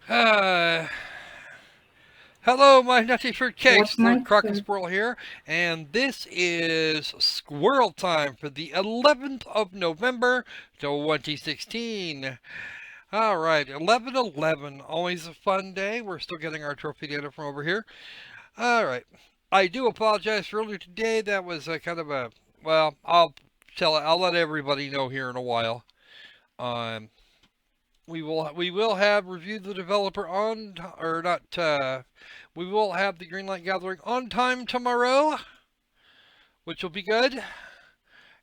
Uh, hello, my nutty fruit cakes. What Lord night? Croc and Squirrel here, and this is Squirrel time for the 11th of November, 2016. All right, 11/11. Always a fun day. We're still getting our trophy data from over here. All right. I do apologize for earlier today. That was a kind of a well. I'll let everybody know here in a while. Um, we will have reviewed the developer on or not. We will have the Greenlight Gathering on time tomorrow, which will be good.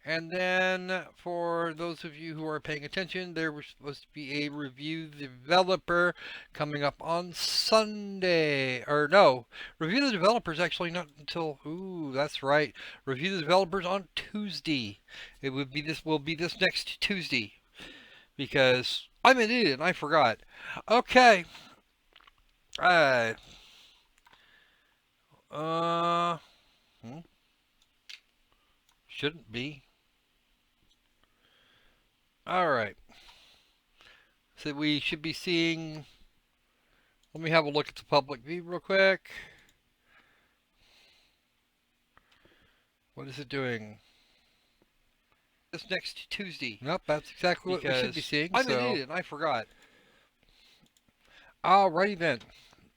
And then for those of you who are paying attention, there was supposed to be a review developer coming up on Sunday. Or no, review the developers actually not until ooh, that's right. Review the developers on Tuesday. It would be this will be this next Tuesday because I'm an idiot and I forgot. Okay. Uh, uh, hmm, shouldn't be. All right. So we should be seeing. Let me have a look at the public view real quick. What is it doing? This next Tuesday. Nope, that's exactly what we should be seeing. I'm an idiot and I forgot. Alrighty then.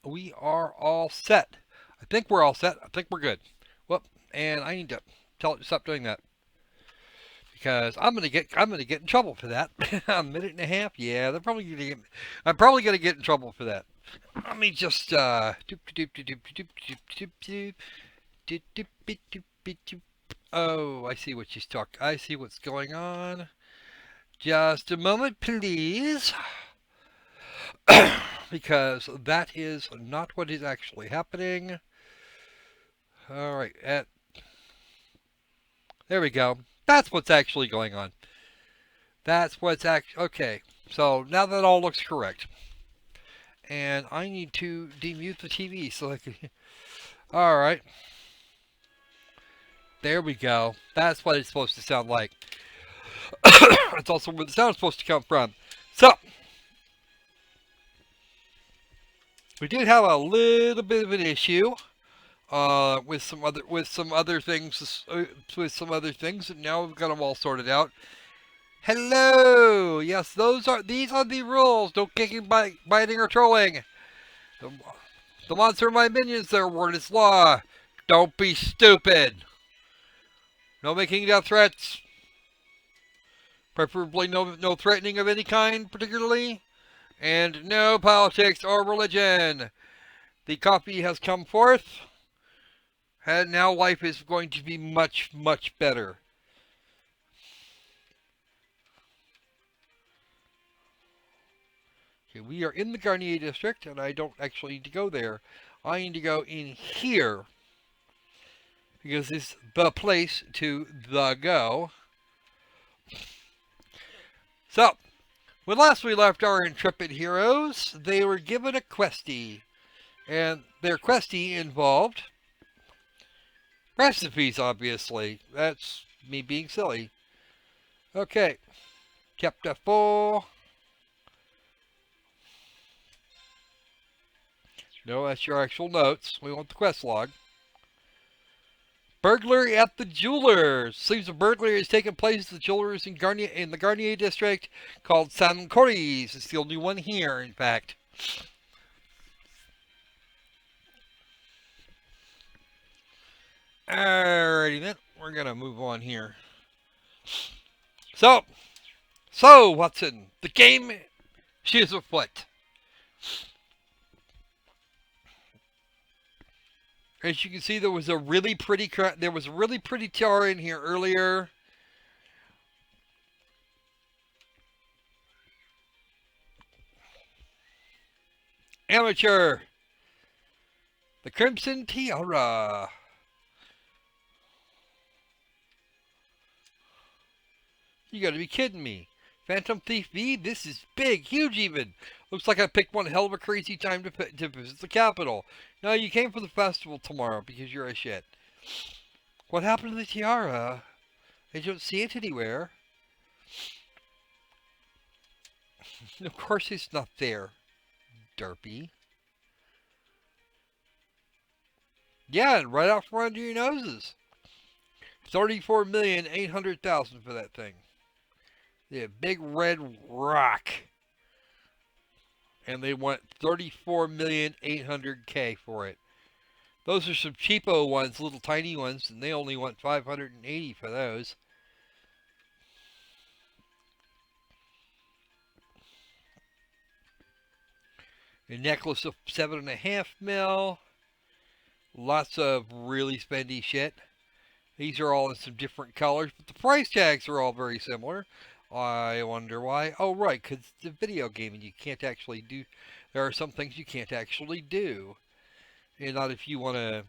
We are all set. I think we're all set. I think we're good. Whoop. And I need to tell it to stop doing that. Because I'm gonna get in trouble for that. A minute and a half. Yeah, they're probably gonna get. I'm probably gonna get in trouble for that. Let me just Oh, I see what she's talking. I see what's going on. Just a moment, please, because that is not what is actually happening. All right, there we go. That's what's actually going on. That's what's okay. So now that all looks correct, and I need to demute the TV so I can. All right, there we go. That's what it's supposed to sound like. That's also where the sound's supposed to come from. So we did have a little bit of an issue with some other things, and now we've got them all sorted out. Hello. Yes, these are the rules. No kicking, biting, or trolling. The, the monster of my minions. Their word is law. Don't be stupid. No making death threats. Preferably no threatening of any kind, particularly, and no politics or religion. The coffee has come forth, and now life is going to be much, much better. Okay, we are in the Garnier district, and I don't actually need to go there. I need to go in here because it's the place to go. So, when last we left our intrepid heroes, they were given a questie, and their questie involved recipes, obviously. That's me being silly. Okay, chapter 4. No, that's your actual notes. We want the quest log. Burglary at the Jewelers. Seems a burglary has taken place at the Jewelers in the Garnier district called San Coris. It's the only one here, in fact. Alrighty then, we're gonna move on here. So, Watson, the game she is afoot. As you can see, there was a really pretty tiara in here earlier. Amateur, the Crimson Tiara. You gotta be kidding me. Phantom Thief V, this is big, huge even. Looks like I picked one hell of a crazy time to visit the capital. No, you came for the festival tomorrow because you're a shit. What happened to the tiara? I don't see it anywhere. Of course it's not there. derpy. Yeah, and right out from under your noses. 34,800,000 for that thing. Yeah, big red rock. And they want 34,800,000 for it. Those are some cheapo ones, little tiny ones, and they only want 580 for those. A necklace of 7.5 mil. Lots of really spendy shit. These are all in some different colors, but the price tags are all very similar. I wonder why. Oh, right, because it's a video game and you can't actually do. There are some things you can't actually do. And not if you want to.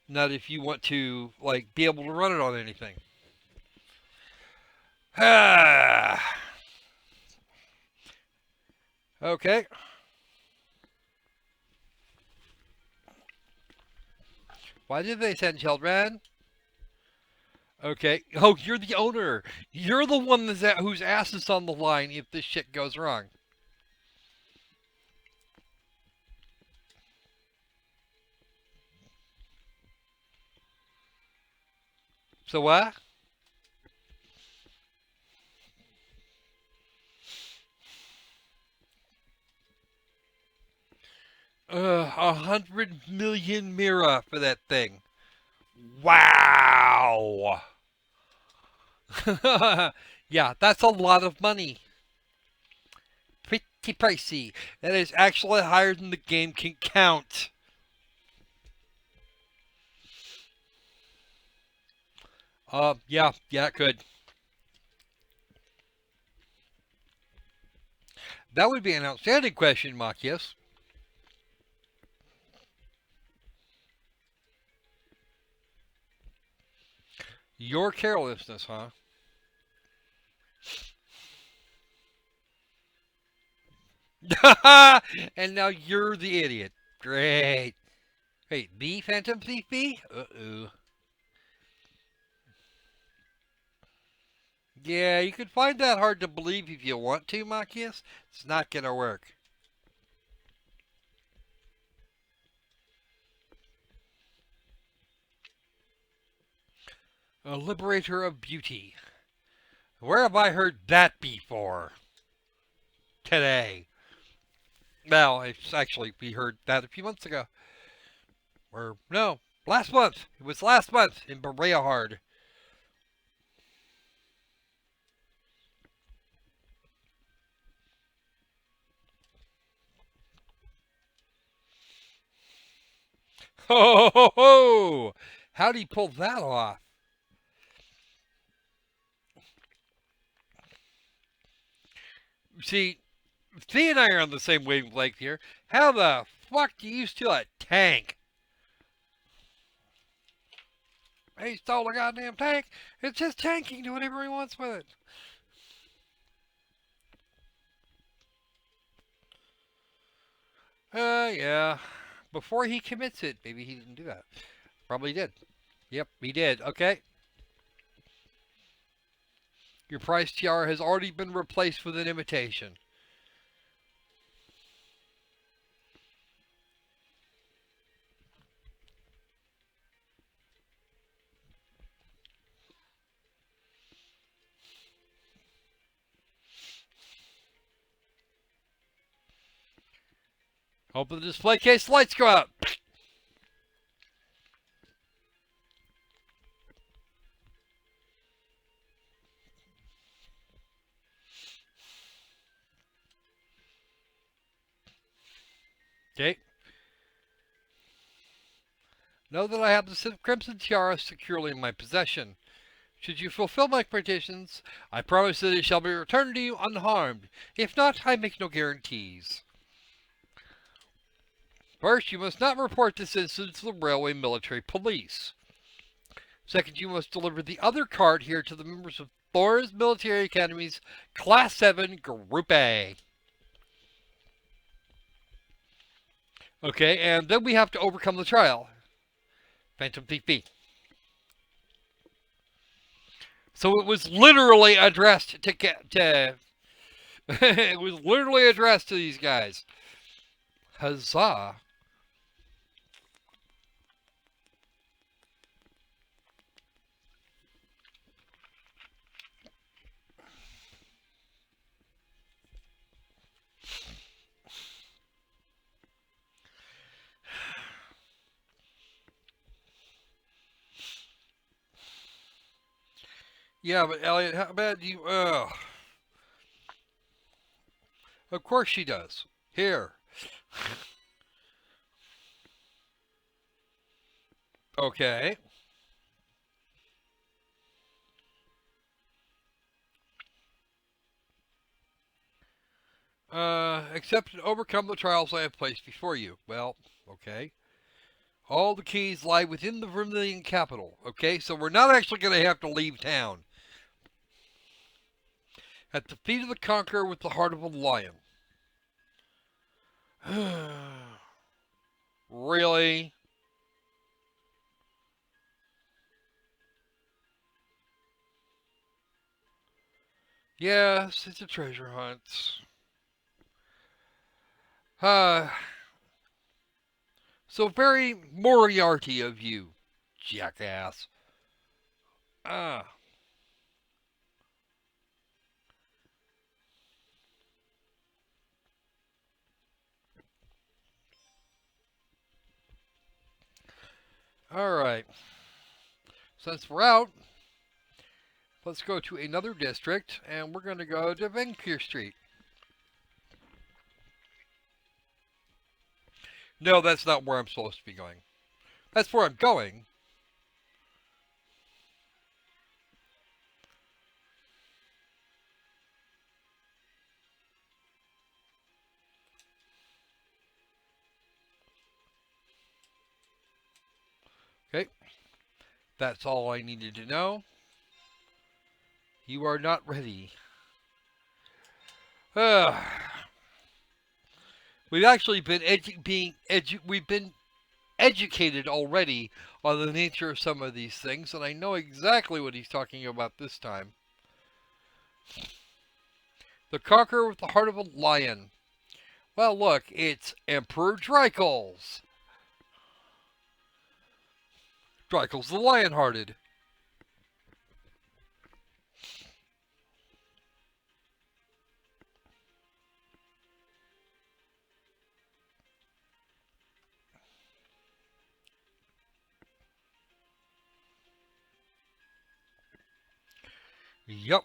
Not if you want to, like, be able to run it on anything. Okay. Why did they send children? Okay. Oh, you're the owner. You're the one whose ass is on the line if this shit goes wrong. So what? 100 million mira for that thing. Wow. Yeah, that's a lot of money. Pretty pricey. That is actually higher than the game can count. Yeah, it could. That would be an outstanding question, Machias. Your carelessness, huh? And now you're the idiot. Great. Wait, B Phantom Thief B? Uh-oh. Yeah, you could find that hard to believe if you want to, Machias. It's not gonna work. A liberator of beauty. Where have I heard that before? Today. Well, it's actually, we heard that a few months ago. Or, no, last month. It was last month in Berea Hard. Ho ho ho! How'd he pull that off? See, Thea and I are on the same wavelength here. How the fuck do you steal a tank? He stole a goddamn tank. It's his tank. He can do whatever he wants with it. Yeah. Before he commits it, maybe he didn't do that. Probably did. Yep, he did. Okay. Your prize tiara has already been replaced with an imitation. Open the display case, lights go out. Okay. Know that I have the Crimson Tiara securely in my possession. Should you fulfill my conditions, I promise that it shall be returned to you unharmed. If not, I make no guarantees. First, you must not report this incident to the Railway Military Police. Second, you must deliver the other card here to the members of Thor's Military Academy's Class 7 Group A. Okay, and then we have to overcome the trial. Phantom Thief B. So it was literally addressed to It was literally addressed to these guys. Huzzah. Yeah, but Elliot, how about you? Of course she does. Here. Okay. Accept and overcome the trials I have placed before you. Well, okay. All the keys lie within the Vermilion capital. Okay, so we're not actually going to have to leave town. At the feet of the conqueror with the heart of a lion. Really? Yes, it's a treasure hunt. Uh, so very Moriarty of you, jackass. Ah, alright. Since we're out, let's go to another district, and we're going to go to Vancouver Street. No, that's not where I'm supposed to be going. That's where I'm going. Okay, that's all I needed to know. You are not ready. Uh, we've actually been we've been educated already on the nature of some of these things, and I know exactly what he's talking about this time. The conqueror with the heart of a lion. Well, look, it's Emperor Drycles. Drycles the Lion-Hearted. Yup.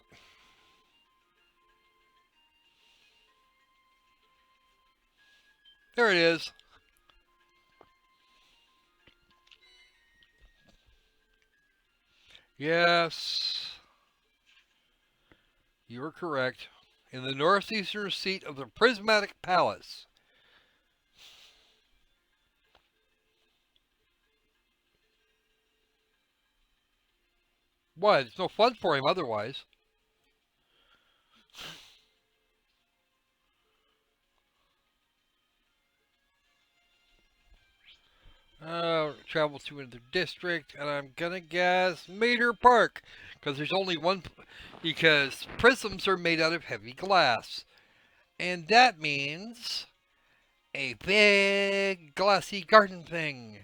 There it is. Yes, you are correct. In the northeastern seat of the Prismatic Palace. What? It's no fun for him otherwise. Travel to another district, and I'm gonna guess Meter Park, because there's only one. Because prisms are made out of heavy glass, and that means a big glassy garden thing.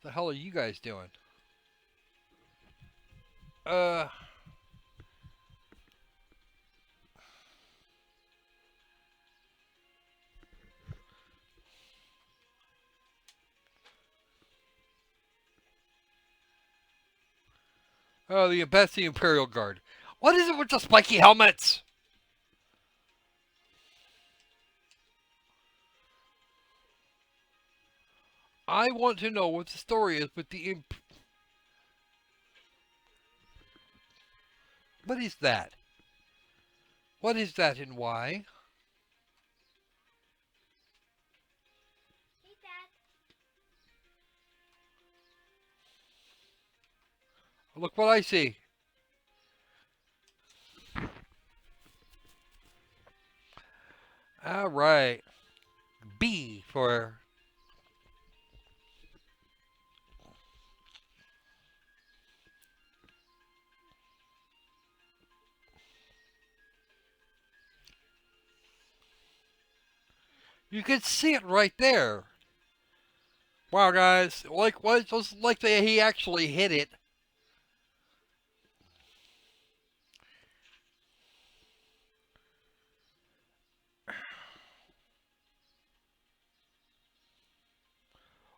The hell are you guys doing? Uh, that's the Imperial Guard. What is it with the spiky helmets? I want to know what the story is with the What is that? What is that and why? Look what I see. All right. B for You could see it right there. Wow, guys. It was like he actually hit it.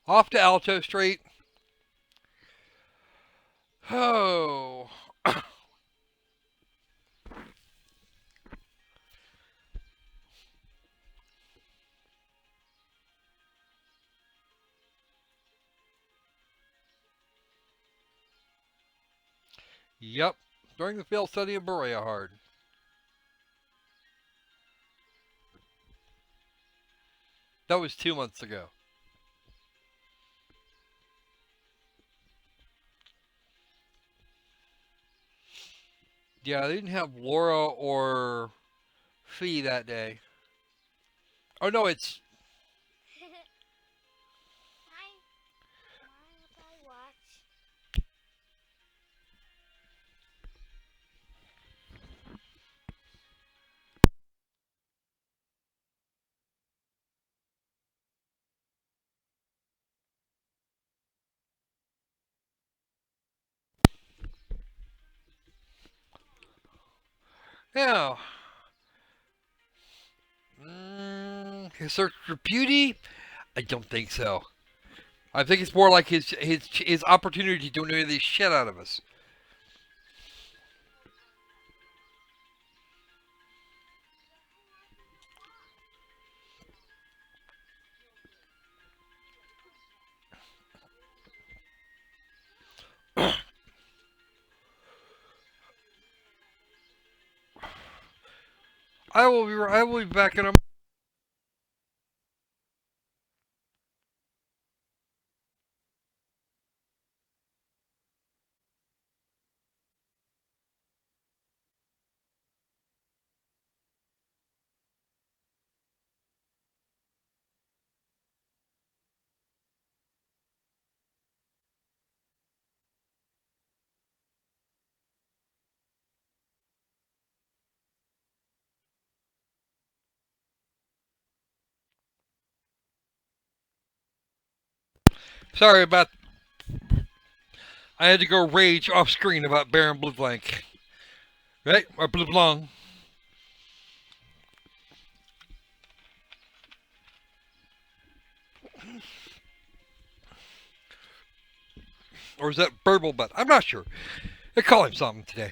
Off to Alto Street. Oh. Yep. During the field study of Berea Hard. That was 2 months ago. Yeah, they didn't have Laura or Fee that day. Oh no, it's yeah. His search for beauty? I don't think so. I think it's more like his opportunity to annoy the shit out of us. I will be back in a. Sorry about. I had to go rage off screen about Baron Blue Blank. Right? Or Blue Blanc. Or is that Burble Butt? I'm not sure. They call him something today.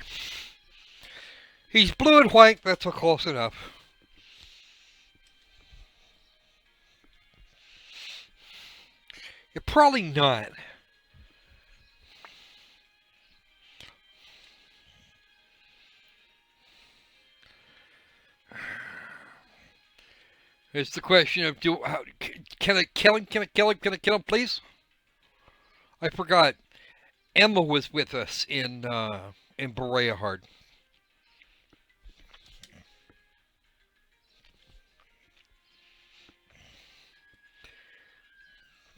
He's blue and white. That's close enough. You're probably not. It's the question of can I kill him? Can I kill him? Can I kill him, please? I forgot. Emma was with us in Berea Hard.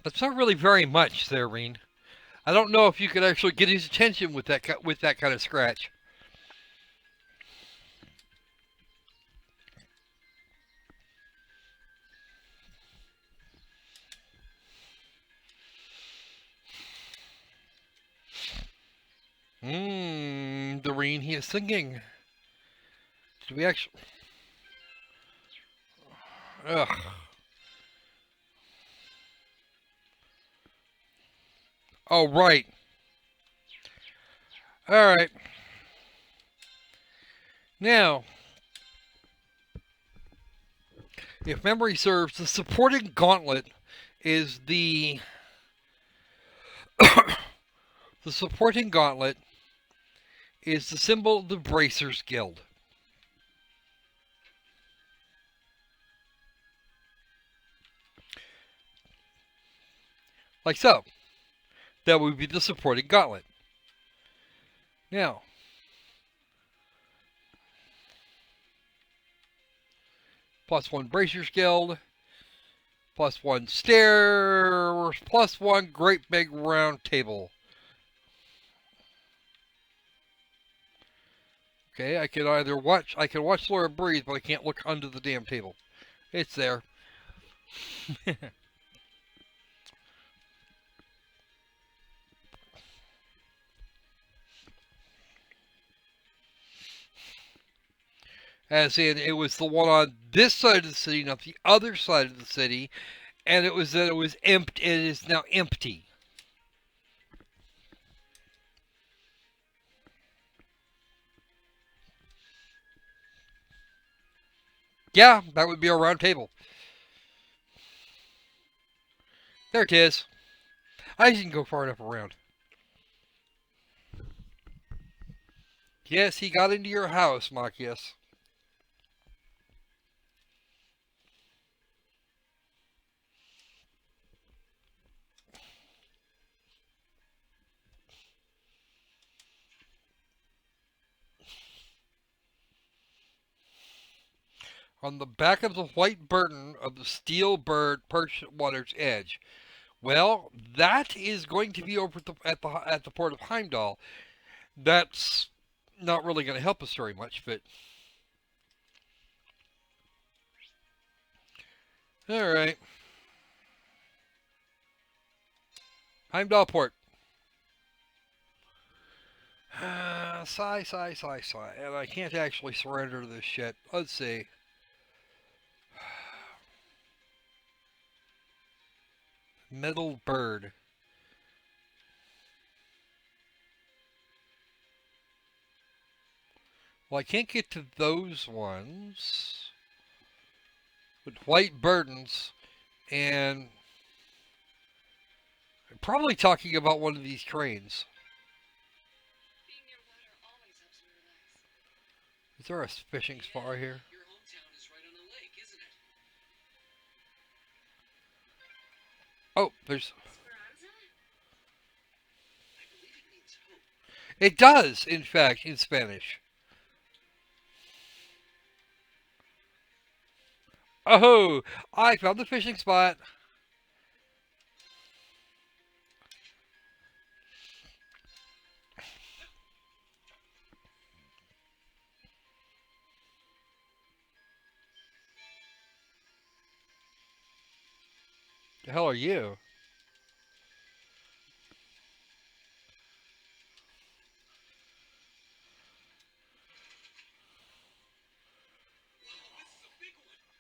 That's not really very much there, Reen. I don't know if you could actually get his attention with that kind of scratch. The Reen he is singing. Did we actually? Ugh. Oh right. All right. Now, if memory serves, the supporting gauntlet is the supporting gauntlet is the symbol of the Bracers Guild. Like so. That would be the supporting gauntlet. Now, +1 Bracers Guild, +1 stairs, +1 great big round table. Okay, I can watch Laura breathe, but I can't look under the damn table. It's there. As in, it was the one on this side of the city, not the other side of the city, and it was that it was empty. It is now empty. Yeah, that would be a round table. There it is. I didn't go far enough around. Yes, he got into your house, Machias. On the back of the white burden of the steel bird perched at water's edge. Well, that is going to be over at the port of Heimdall. That's not really going to help us very much, but all right. Heimdall port. Sigh, sigh, sigh, sigh. And I can't actually surrender this shit. Let's see. Metal bird. Well, I can't get to those ones with white burdens, and I'm probably talking about one of these cranes. Is there a fishing spot here? Oh, there's. It does, in fact, in Spanish. Oh, I found the fishing spot. The hell are you?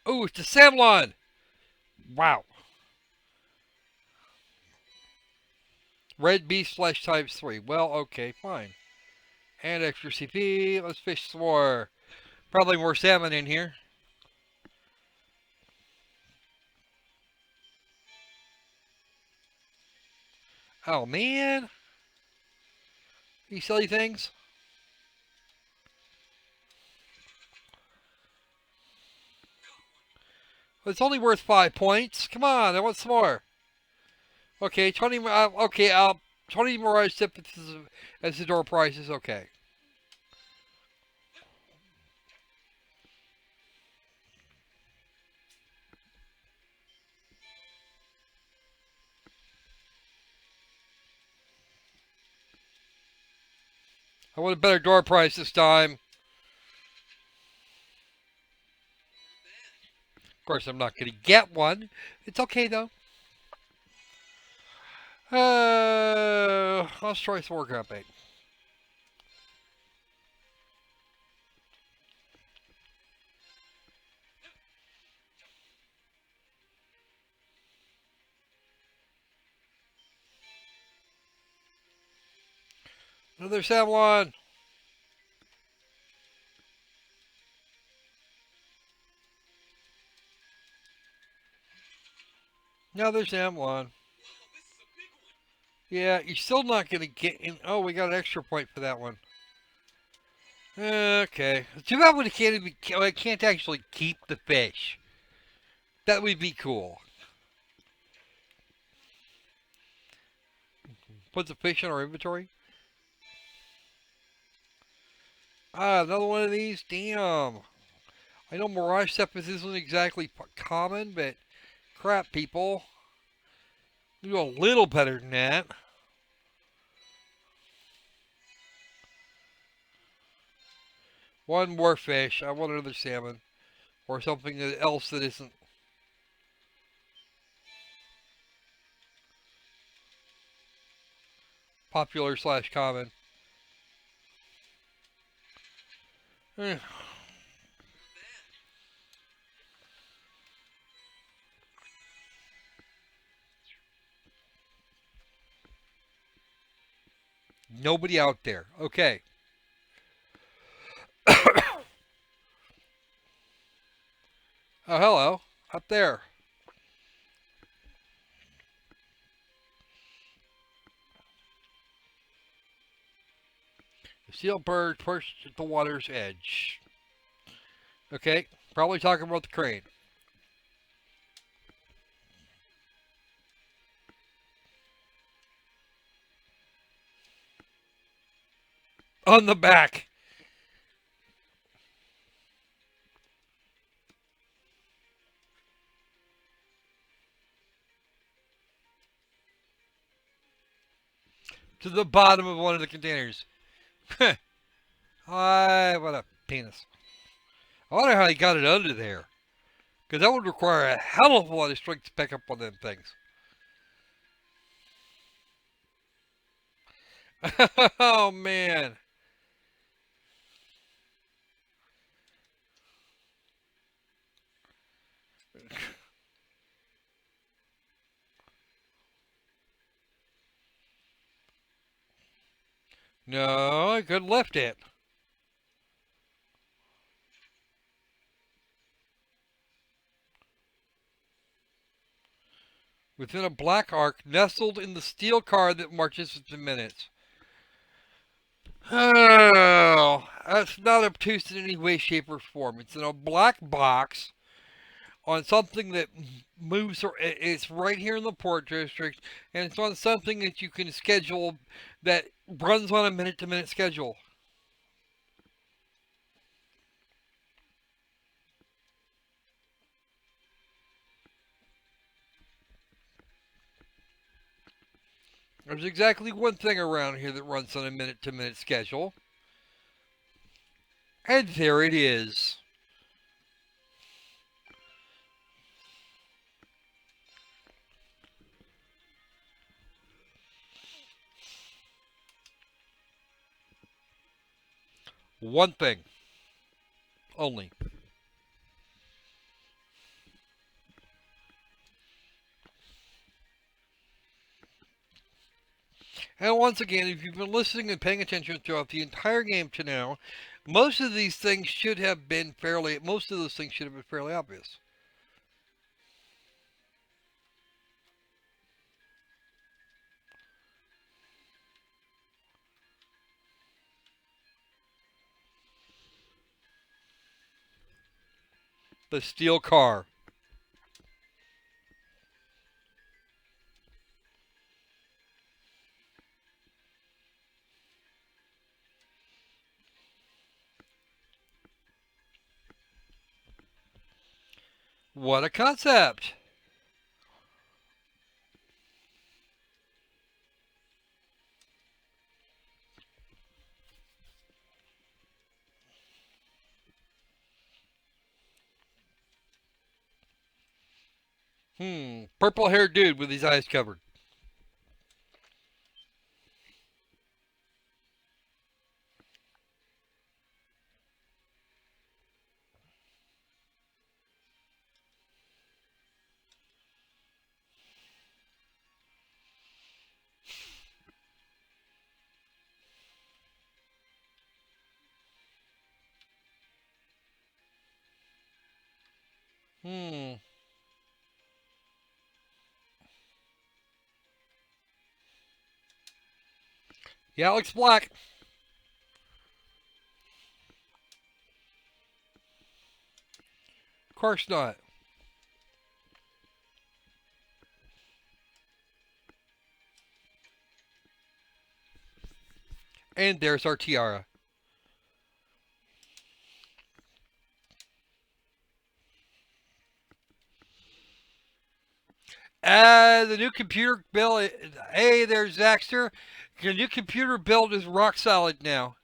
Oh, it's the Samlon. Wow. Red beast flesh times 3. Well, okay, fine. And extra CP. Let's fish some more. Probably more salmon in here. Oh, man. You silly things. It's only worth 5 points. Come on, I want some more. Okay, 20. Okay, 20 Mirage Tip as the door price is okay. I want a better door price this time. Of course, I'm not going to get one. It's okay, though. Let's try some workout bait. Another Savlon. Another Savlon. Yeah, you're still not going to get in. Oh, we got an extra point for that one. Okay. Too bad we can't actually keep the fish. That would be cool. Put the fish in our inventory. Ah, another one of these? Damn. I know Mirage Sepis isn't exactly common, but crap, people. Do a little better than that. One more fish. I want another salmon. Or something else that isn't. Popular slash common. Nobody out there. Okay. Oh, hello. Up there. The seal bird perched at the water's edge. Okay. Probably talking about the crane. On the back. To the bottom of one of the containers. What a penis. I wonder how he got it under there. Because that would require a hell of a lot of strength to pick up on them things. Oh, man. No, I couldn't lift it. Within a black arc nestled in the steel car that marches with the minutes. Oh, that's not obtuse in any way, shape, or form. It's in a black box on something that moves. It's right here in the Port District, and it's on something that you can schedule that runs on a minute-to-minute schedule. There's exactly one thing around here that runs on a minute-to-minute schedule, and there it is. One thing only. And once again, if you've been listening and paying attention throughout the entire game to now, most of these things should have been fairly. Most of those things should have been fairly obvious. The steel car. What a concept! Purple haired dude with his eyes covered. Hmm. Yeah, Alex Black. Of course not. And there's our tiara. The new computer build. Hey, there's Zaxter. The new computer build is rock solid now.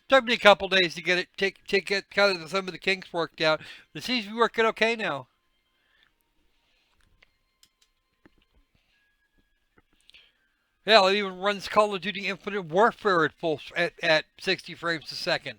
Took me a couple days to get it, get kind of some of the kinks worked out. It seems to be working okay now. Yeah, it even runs Call of Duty Infinite Warfare at at 60 frames a second.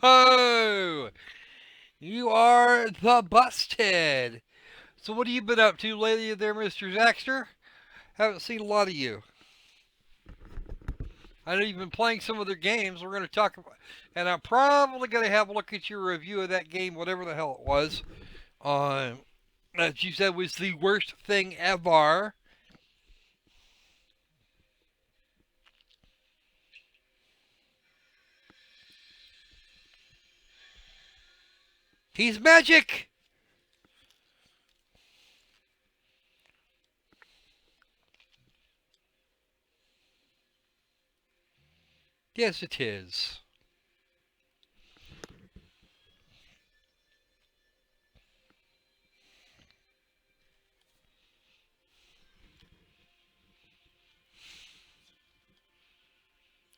Oh, you are the busted. So what have you been up to lately there, Mr. Zaxter? Haven't seen a lot of you. I know you've been playing some of their games. We're going to talk about, and I'm probably going to have a look at your review of that game, whatever the hell it was. That you said was the worst thing ever. He's magic. Yes, it is.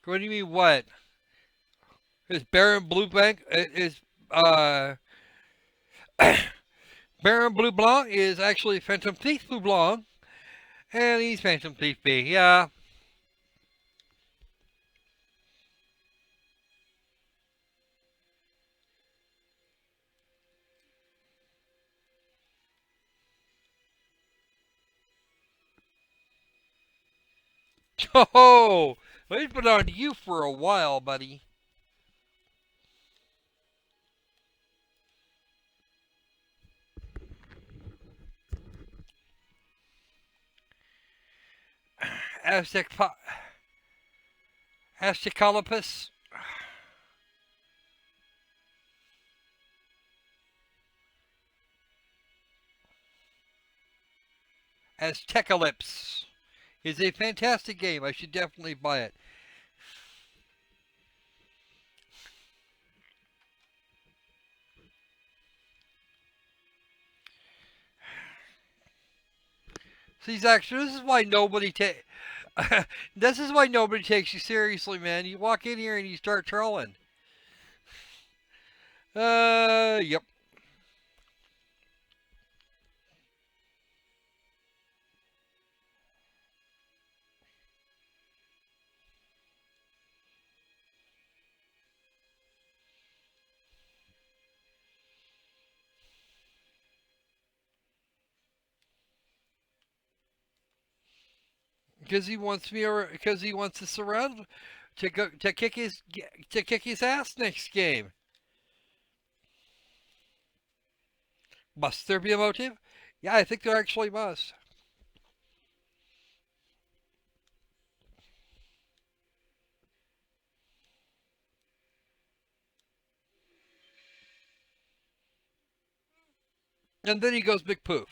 What do you mean? What is Baron Blue Bank? Is uh Baron Blue Blanc is actually Phantom Thief Blue Blanc, and he's Phantom Thief B. Yeah. Oh, well, he's been on you for a while, buddy. Aztec Aztecalopus, Aztecalypse is a fantastic game. I should definitely buy it. See, Zach, this is why nobody takes you seriously, man. You walk in here and you start trolling. Yep. Because he wants me, because he wants to surround, to kick his ass next game. Must there be a motive? Yeah, I think there actually must. And then he goes big poof.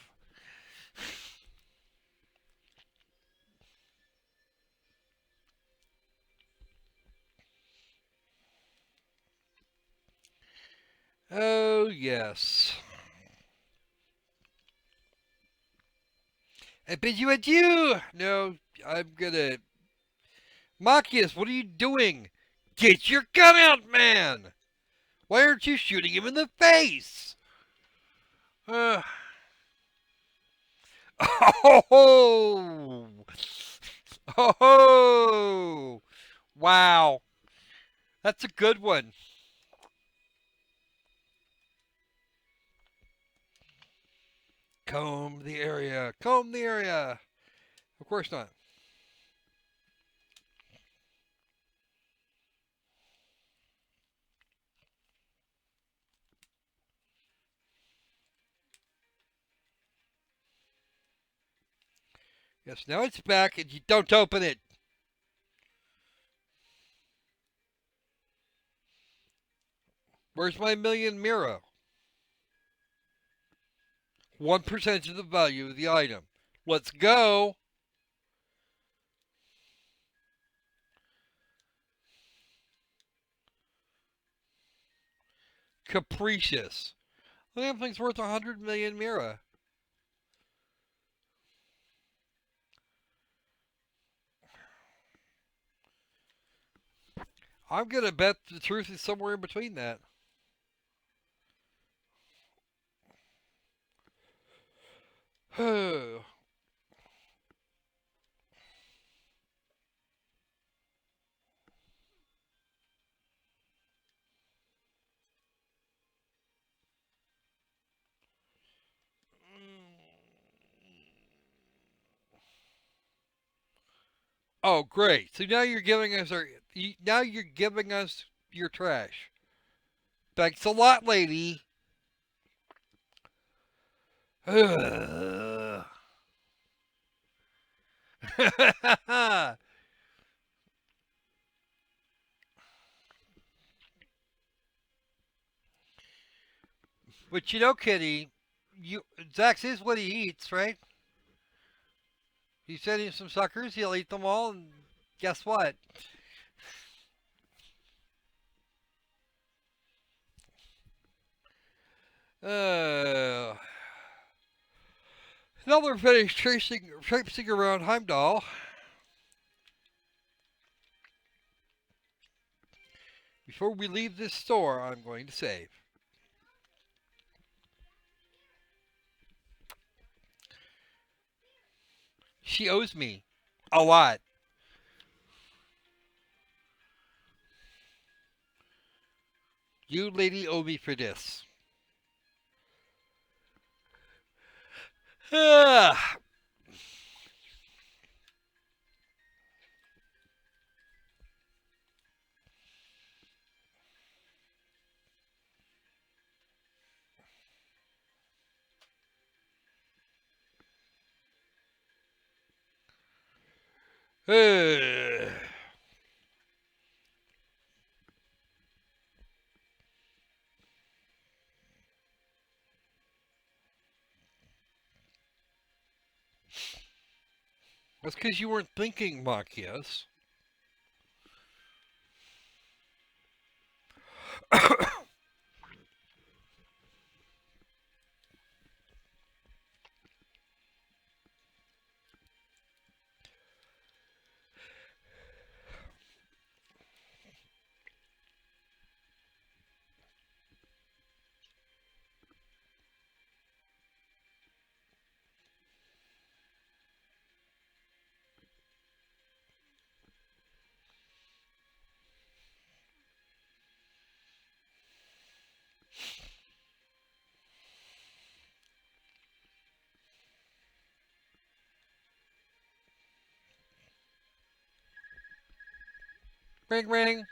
Oh yes. I bid you adieu. No, I'm gonna. Machias, what are you doing? Get your gun out, man! Why aren't you shooting him in the face? Uh, oh, oh, oh, wow, that's a good one. Comb the area, comb the area. Of course not. Yes, now it's back and you don't open it. Where's my million Mira? 1% of the value of the item. Let's go. Capricious. That thing's worth 100 million Mira. I'm going to bet the truth is somewhere in between that. Oh, great. So now you're giving us your trash. Thanks a lot, lady. But you know, Kitty, Zax is what he eats, right? You send him some suckers, he'll eat them all, and guess what? Uh, now we're finished traipsing around Heimdall. Before we leave this store, I'm going to save. She owes me a lot. You, lady, owe me for this. Ah. That's because you weren't thinking, Machias. Ring, ring.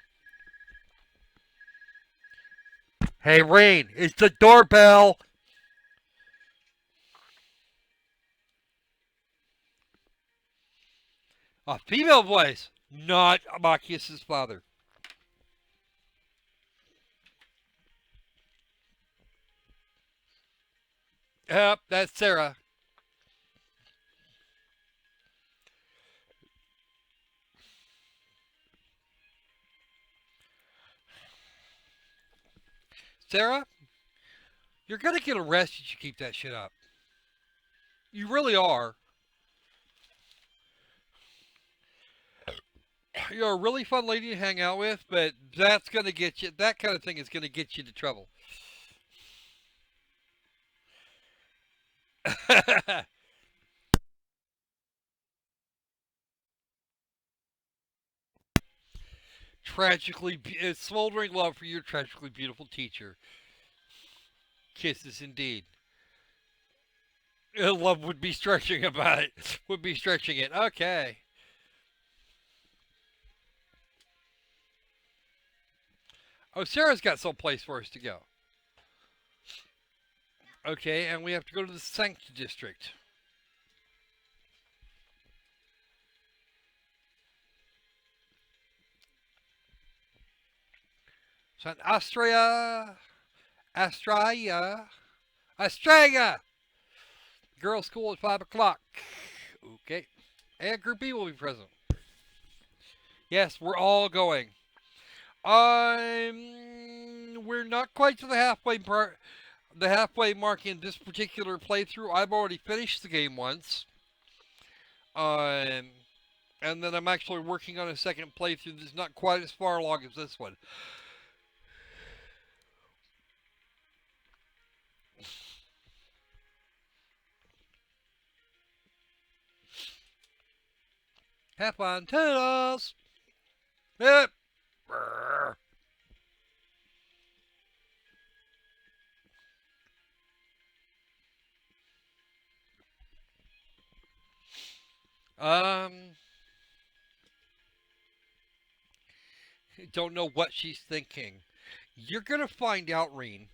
Hey, Rain, it's the doorbell. A female voice, not Machias' father. Yep, that's Sarah. Sarah, you're gonna get arrested if you keep that shit up. You really are. You're a really fun lady to hang out with, but that's gonna get you. That kind of thing is gonna get you into trouble. Smoldering love for your tragically beautiful teacher. Kisses indeed. Love would be stretching about it. Would be stretching it. Okay. Oh, Sarah's got some place for us to go. Okay, and we have to go to the Sanct District. San Australia, Australia. Girls' school at 5 o'clock. Okay. And Group B will be present. Yes, we're all going. We're not quite to the halfway mark in this particular playthrough. I've already finished the game once. Um, and then I'm actually working on a second playthrough that's not quite as far along as this one. Have fun, toodles! Yep. Um, don't know what she's thinking. You're gonna find out, Reen.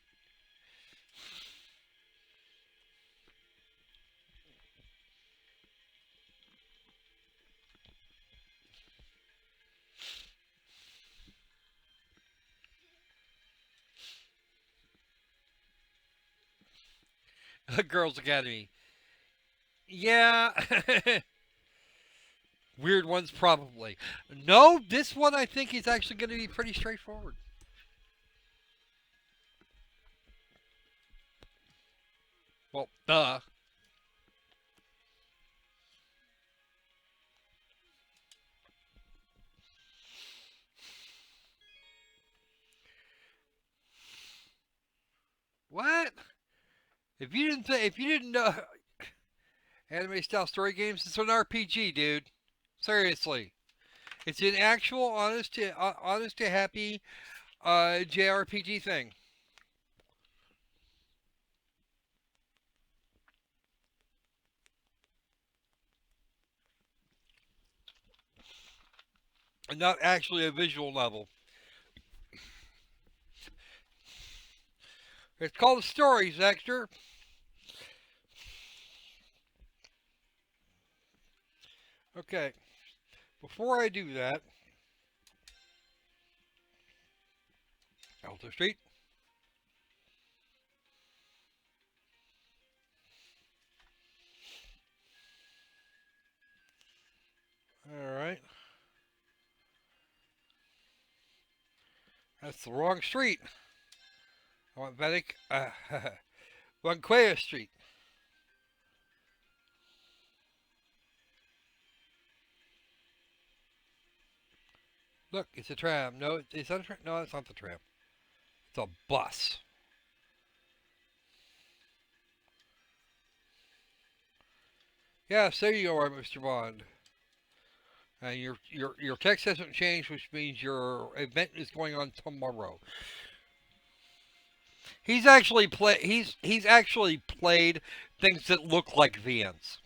Girls Academy. Yeah. Weird ones, probably. No, this one I think is actually going to be pretty straightforward. Well, duh. What? If you didn't know anime style story games, it's an RPG, dude. Seriously, it's an actual honest to happy JRPG thing. And not actually a visual novel. It's called Stories, Extra. Okay, before I do that, Elder Street. All right, that's the wrong street. I want Vedic. Banquea Street. Look, it's a tram. No, it's not a tram. No, it's not the tram. It's a bus. Yes, there you are, Mr. Bond. And your text hasn't changed, which means your event is going on tomorrow. He's actually played things that look like VNs.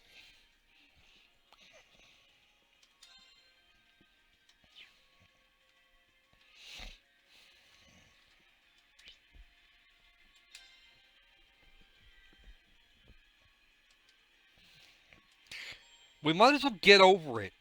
We might as well get over it.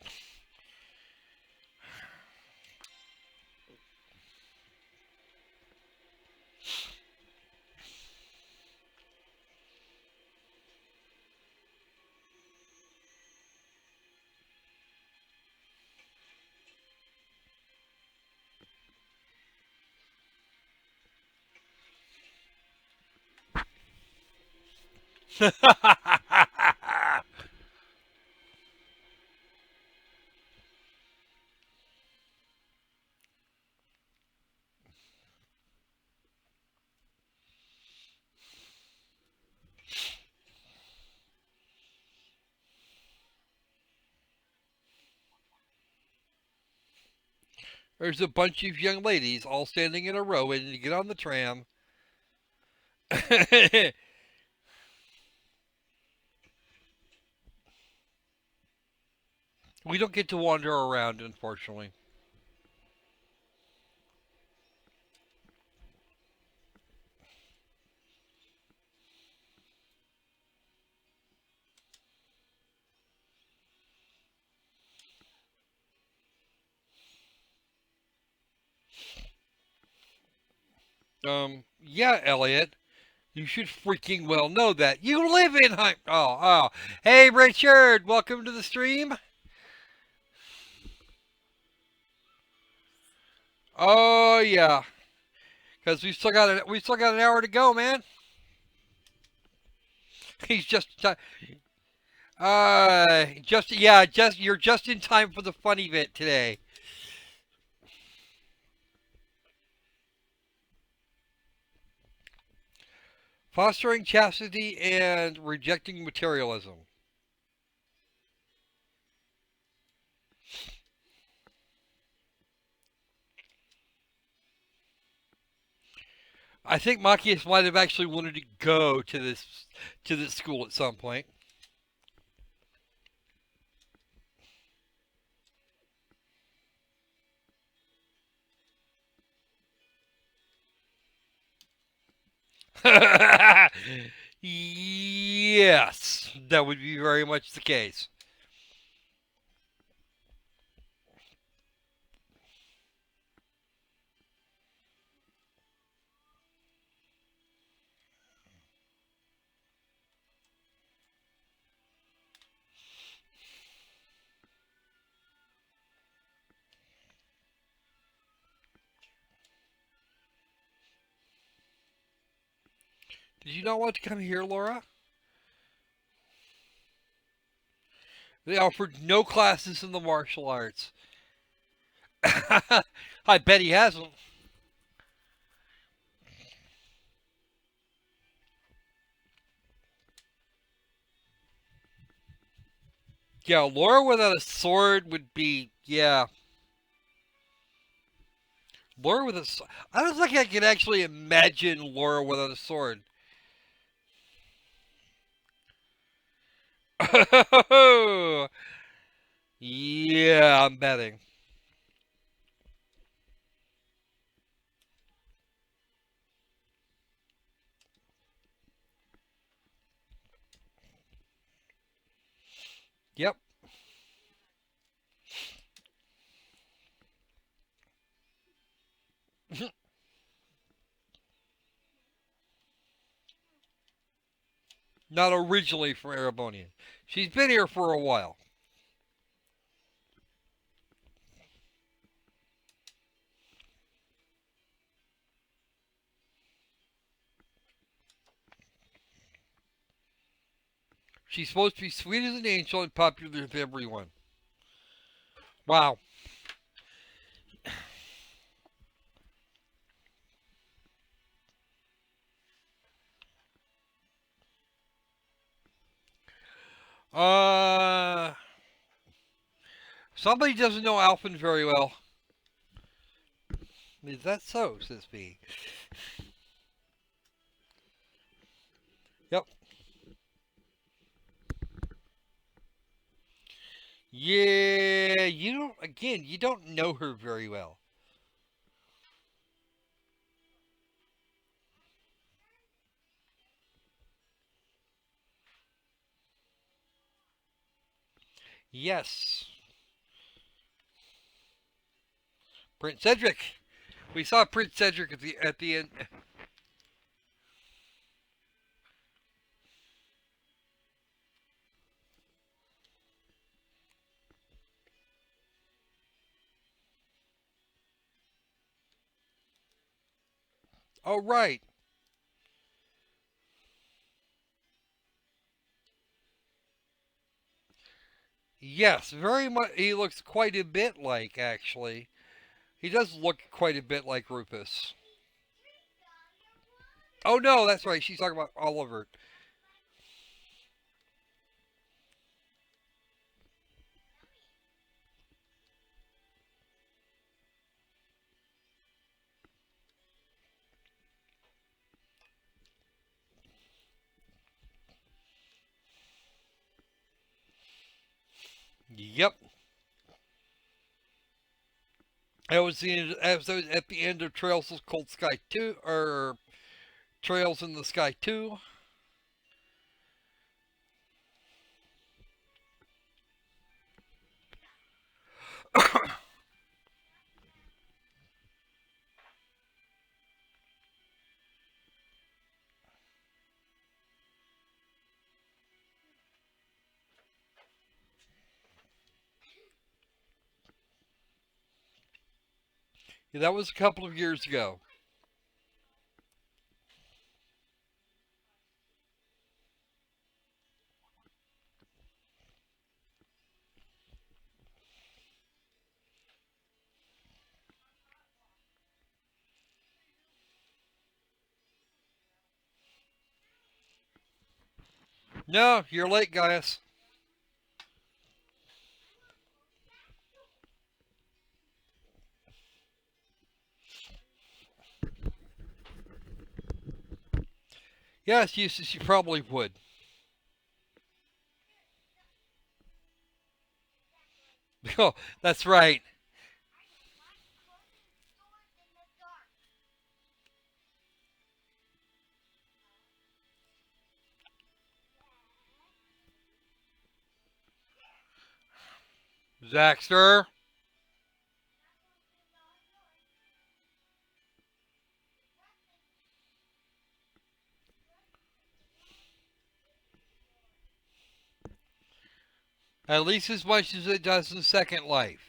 There's a bunch of young ladies all standing in a row waiting to get on the tram. We don't get to wander around, unfortunately. Yeah, Elliot. You should freaking well know that. You live in Oh. Hey, Richard. Welcome to the stream. Oh, yeah. Because we still got an hour to go, man. He's you're just in time for the funny bit today. Fostering chastity and rejecting materialism. I think Machias might have actually wanted to go to this school at some point. Yes, that would be very much the case. Did you not want to come here, Laura? They offered no classes in the martial arts. I bet he hasn't. Yeah, Laura without a sword would be, yeah. Laura with a sword. I don't think I can actually imagine Laura without a sword. Yeah, I'm betting. Yep. Not originally from Erebonian. She's been here for a while. She's supposed to be sweet as an angel and popular with everyone. Wow. Uh, Somebody doesn't know Alphen very well. Is that so, says B? Yep. Yeah, you don't know her very well. Yes. Prince Cedric. We saw Prince Cedric at the end. Oh, right. Yes, very much. He looks quite a bit like, actually. He does look quite a bit like Rufus. Oh, no, that's right. She's talking about Oliver. Yep. That was at the end of Trails of Cold Sky 2, or Trails in the Sky 2. That was a couple of years ago. No, you're late, guys. Yes, you probably would. Oh, that's right. Zaxter. At least as much as it does in Second Life.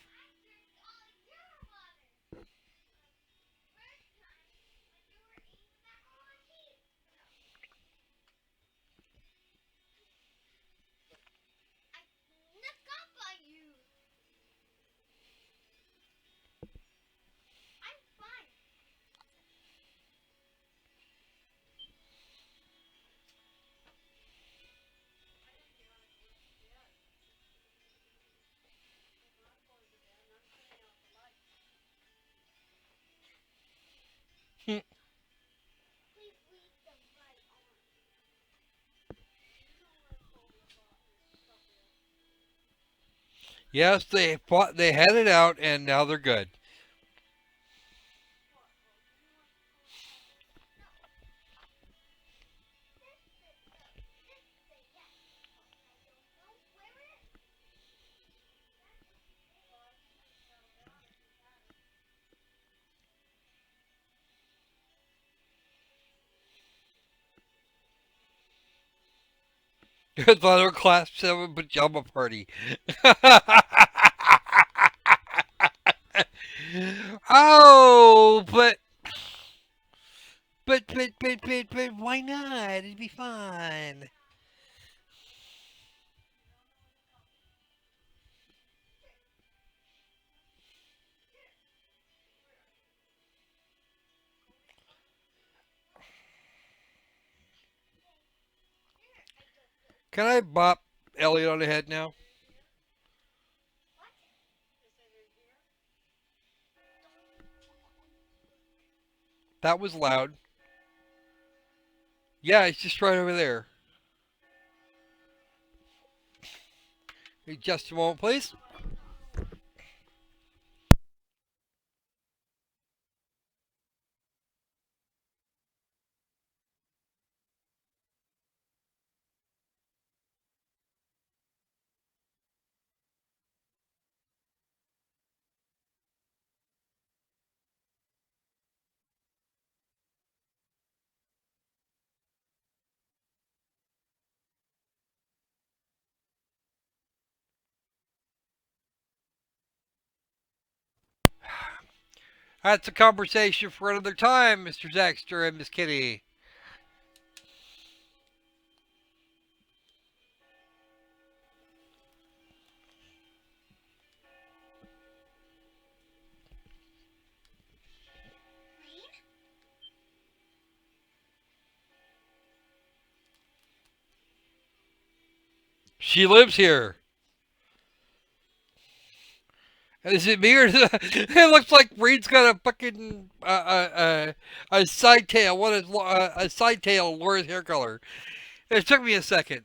Yes, they had it out and now they're good. Good little class 7 pajama party. Oh, but why not? It'd be fun. Can I bop Elliot on the head now? That was loud. Yeah, it's just right over there. Just a moment, please. That's a conversation for another time, Mr. Zaxter and Miss Kitty. She lives here. Is it me or it looks like Reed's got a fucking a side tail? What is a side tail? Laura's hair color. It took me a second.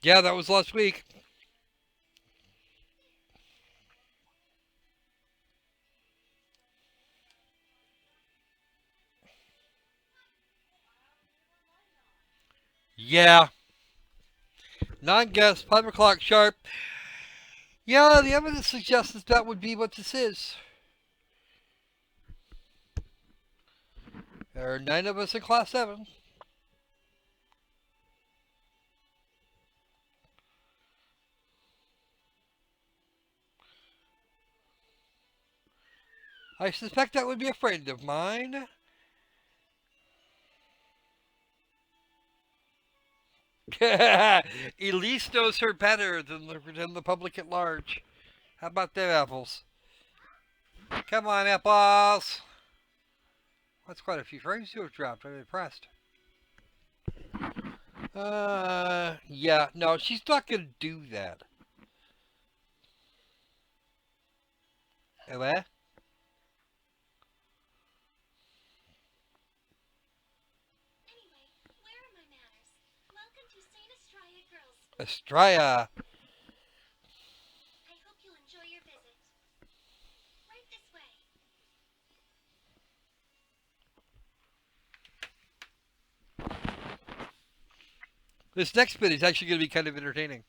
Yeah, that was last week. Yeah, non-guess, 5 o'clock sharp. Yeah, the evidence suggests that that would be what this is. There are 9 of us in Class 7. I suspect that would be a friend of mine. Elise knows her better than the public at large. How about them apples? Come on, apples. That's quite a few frames you have dropped. I'm impressed. Yeah, no, she's not gonna do that. Eh? Estrella. This next bit is actually going to be kind of entertaining.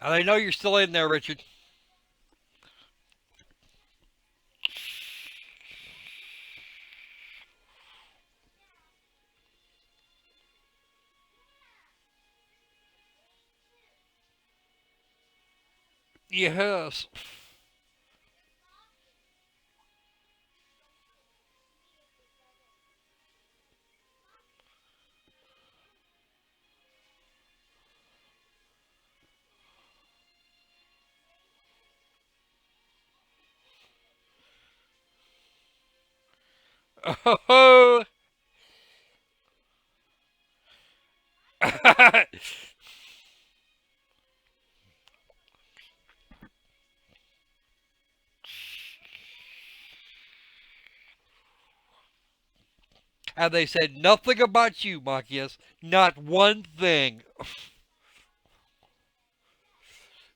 And I know you're still in there, Richard. Yes. Oh. And they said nothing about you, Machias. Not one thing.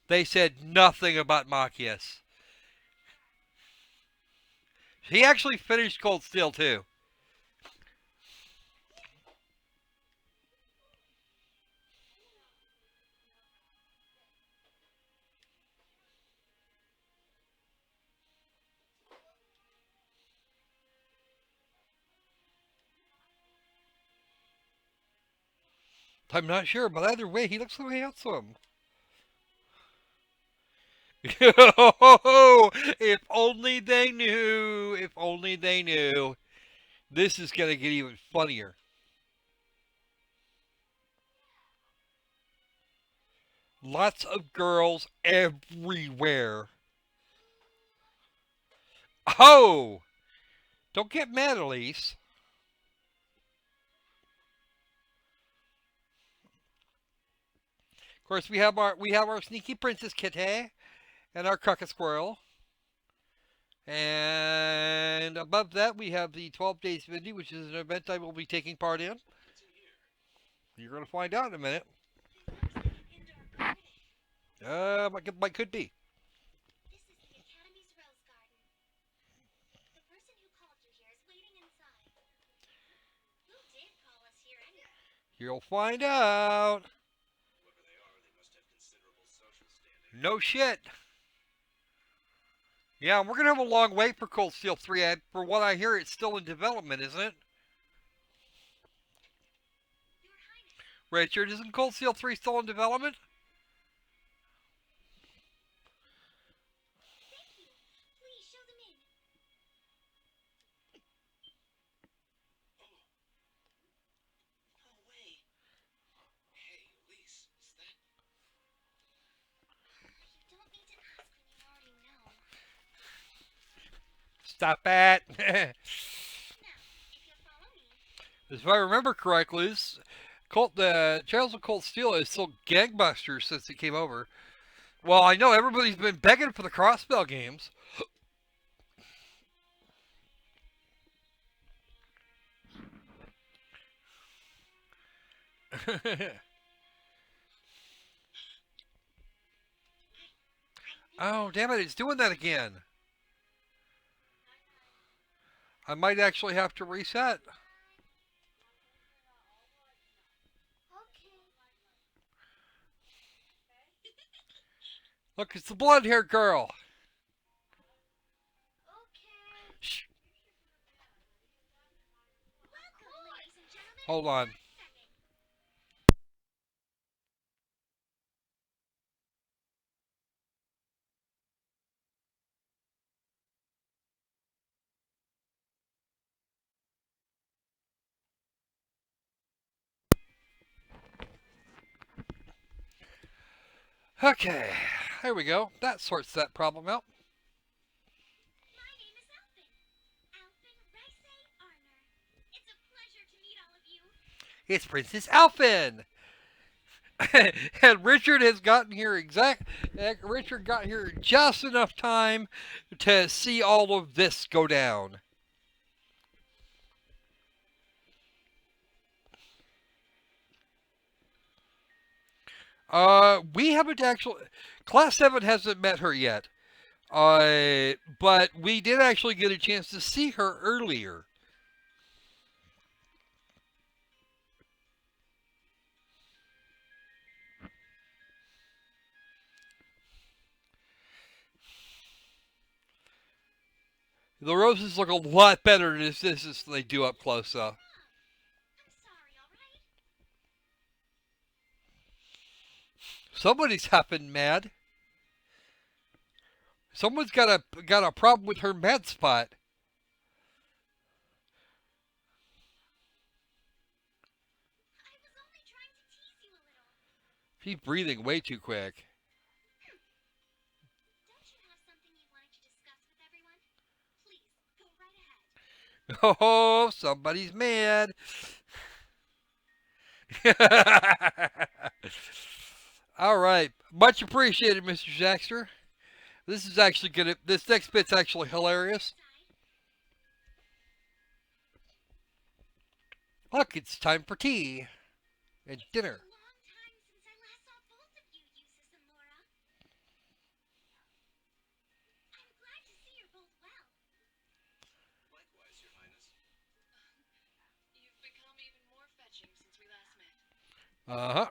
They said nothing about Machias. He actually finished Cold Steel, too. I'm not sure, but either way, he looks really handsome. If only they knew. If only they knew. This is going to get even funnier. Lots of girls everywhere. Oh! Don't get mad, Elise. Of course, we have our sneaky princess Kitty and our cucka squirrel. And above that, we have the 12 Days Mindy, which is an event I will be taking part in. You're going to find out in a minute. Might could be. You'll find out. No shit. Yeah, we're going to have a long wait for Cold Steel 3. For what I hear, it's still in development, isn't it? Richard, isn't Cold Steel 3 still in development? Stop it. If I remember correctly, the Trails of Cold Steel is still gangbusters since it came over. Well, I know everybody's been begging for the Crossbell games. Oh, damn it, it's doing that again. I might actually have to reset. Look, it's the blonde-haired girl. Shh, hold on. Okay, there we go. That sorts that problem out. It's Princess Alphin. And Richard has gotten here Richard got here just enough time to see all of this go down. We haven't actually. Class 7 hasn't met her yet. But we did actually get a chance to see her earlier. The roses look a lot better than they do up close, though. Somebody's hopping mad. Someone's got a problem with her mad spot. She's breathing way too quick. Oh, somebody's mad. All right, much appreciated, Mr. Jackster. This is actually gonna. This next bit's actually hilarious. Look, it's time for tea and dinner. Uh huh.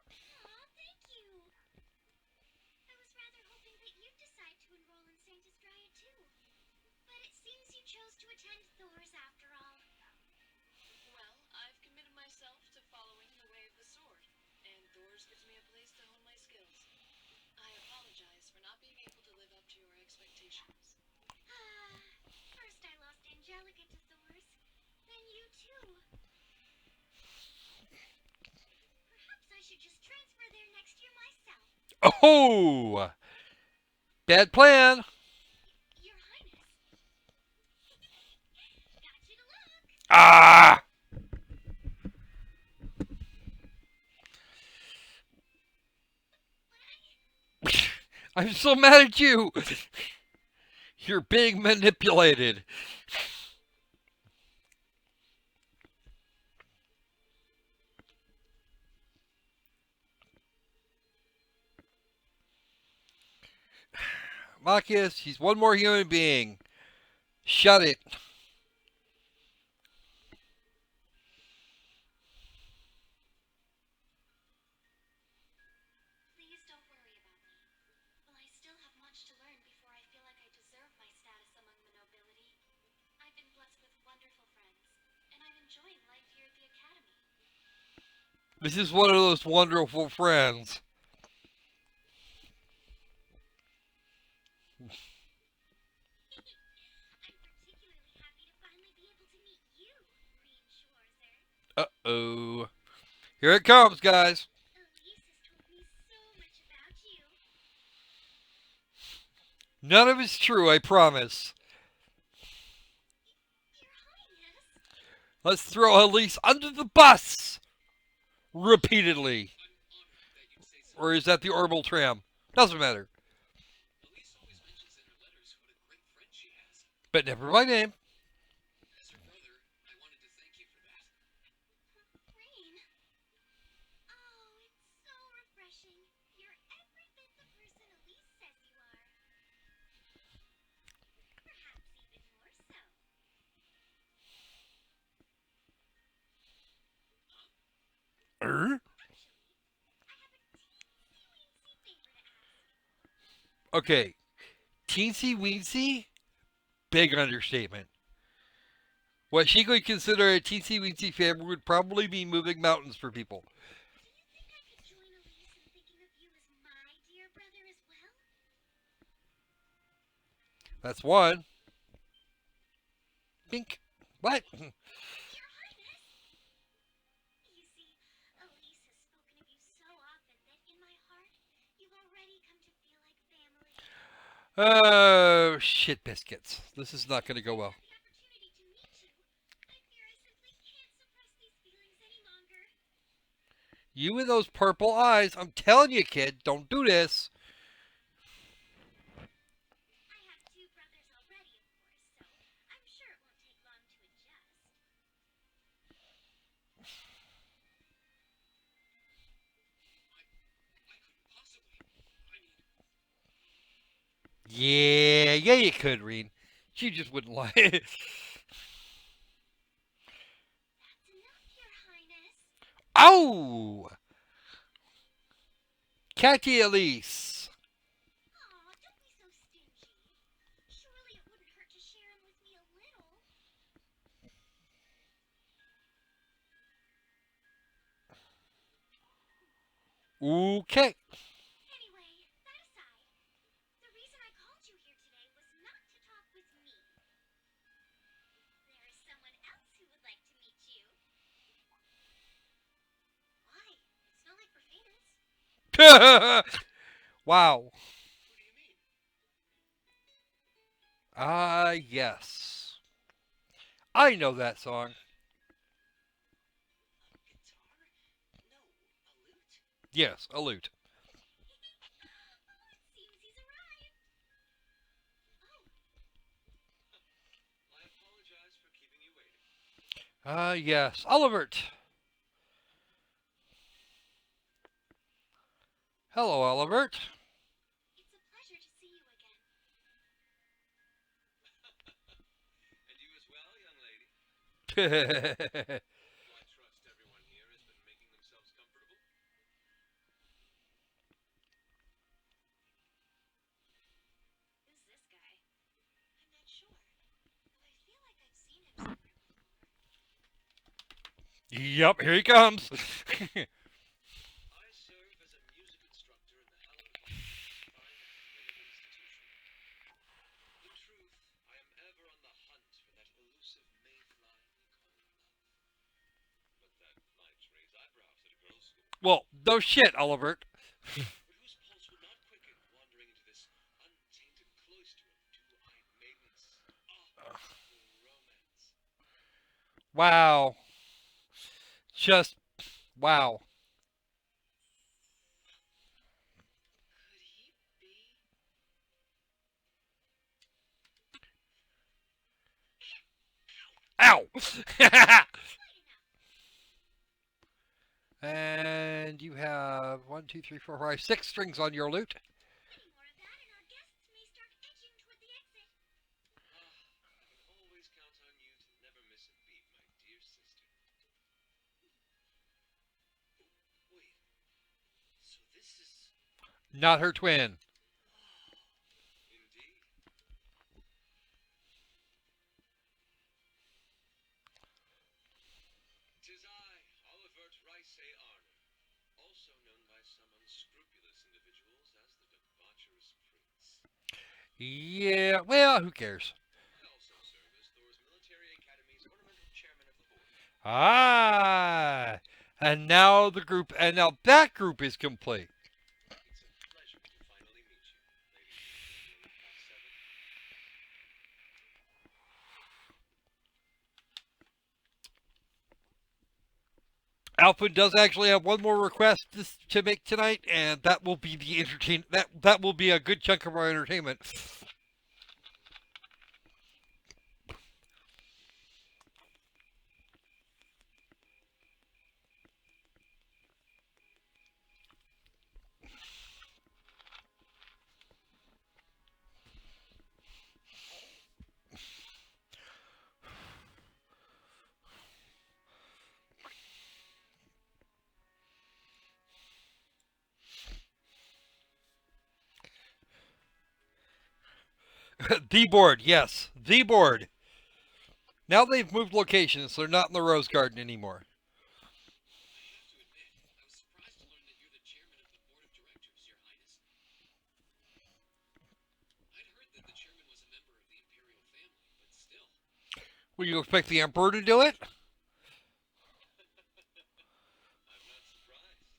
Oh, bad plan. Ah, I'm so mad at you. You're being manipulated. Machias, he's one more human being. Shut it. This is one of those wonderful friends. Uh oh. Here it comes, guys. None of it's true, I promise. Let's throw Elise under the bus repeatedly. Or is that the orbital tram? Doesn't matter. But never my name. Er? Okay, teensy weensy, big understatement. What she could consider a teensy weensy family would probably be moving mountains for people. Do you think I could join Elise in thinking of you as my dear brother as well? That's one. Pink. What? Your Highness! You see, Elise has spoken of you so often that in my heart, you've already come to feel like family. Oh, shit biscuits. This is not going to go Since well. I had the opportunity to meet you, I fear I simply can't suppress these feelings any longer. You and those purple eyes. I'm telling you, kid, don't do this. I have two brothers already, of course, so I'm sure it won't take long to adjust. I couldn't possibly. I mean, Yeah, yeah, you could, Reen. She just wouldn't lie. that's enough, Your Highness. Oh! Catty Elise. Aw, don't be so stingy. Surely it wouldn't hurt to share him with me a little. Okay. Anyway, that aside, the reason I called you here today was not to talk with me. There is someone else who would like to meet you. Why? It's not like we're famous. Wow. Who do you mean? Ah, yes. I know that song. A guitar? No, a lute? Yes, a lute. Oh, it seems he's arrived. Oh, I apologize for keeping you waiting. Ah, yes. Olivert. Hello, Olivert. it's a pleasure to see you again. And you as well, young lady. Do I trust everyone here has been making themselves comfortable? Who's this guy? I'm not sure, though I feel like I've seen him somewhere before. Yep, here he comes. I serve as a music instructor in the hallowed halls of this fine academic institution. In truth, I am ever on the hunt for that elusive mayfly we call love. But that might raise eyebrows at a girls' school. Well, no shit, Olivert. But whose pulse would not quicken wandering into this untainted cloister of two-eyed maidens? Ah, the romance. Wow. Just wow. Could he be? Ow! Quite enough. And you have one, two, three, four, five, six strings on your lute. Any more of that, and our guests may start edging toward the exit. Ah, I can always count on you to never miss a beat, my dear sister. Oh, wait. So this is. Not her twin. Indeed. Tis I, Olivert Rice Arner, also known by some unscrupulous individuals as the debaucherous prince. Yeah, well, who cares? I also serve as Thor's Military Academy's ornamental chairman of the board. Ah, and now that group is complete. It's a pleasure to finally meet you, Lady Amelia Passevin. Alpha does actually have one more request to make tonight, and that will be the entertain that will be a good chunk of our entertainment. The board, yes, the board. Now they've moved locations, so they're not in the Rose Garden anymore. I have to admit, I was surprised to learn that you're the chairman of the board of directors, Your Highness. I'd heard that the chairman was a member of the imperial family, but still. Will you expect the Emperor to do it? I'm not surprised.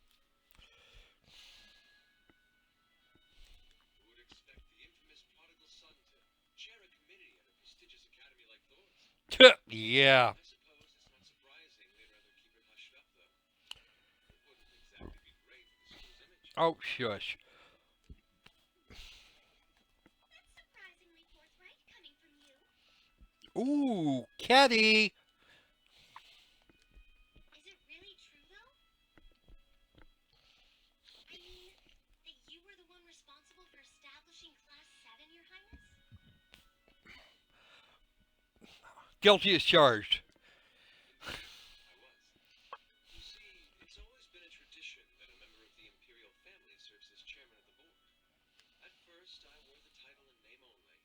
Who would expect the infamous prodigal son to chair a committee at a prestigious academy like Thor's? Yeah. I suppose it's not surprising they'd rather keep it hushed up, though. It wouldn't exactly be great for the school's image. Oh, shush. That's surprisingly forthright coming from you. Ooh, Caddy. Is it really true, though? I mean, that you were the one responsible for establishing Class 7, Your Highness? Guilty as charged. I was. You see, it's always been a tradition that a member of the imperial family serves as chairman of the board. At first, I wore the title in name only, but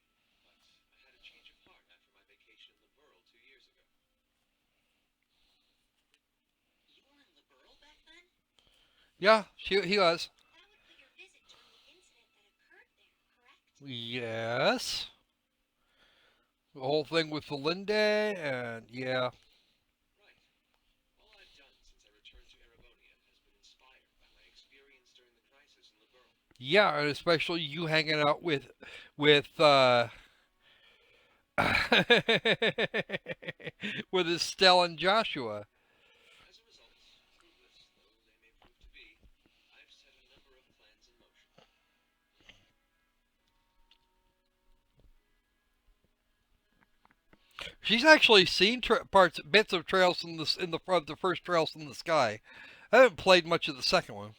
I had a change of heart after my vacation in Liberl 2 years ago. You were in Liberl back then? Yeah, he was. That would put your visit during the incident that occurred there, correct? Yes. The whole thing with the Linde, and yeah. Right. All I've done since I returned to Erebonia has been inspired by my experience during the crisis in Liberl. Yeah, and especially you hanging out with with Estelle and Joshua. As a result, fruitless though they may prove to be, I've set a number of plans in motion. She's actually seen bits of trails in the front, the first trails in the sky. I haven't played much of the second one.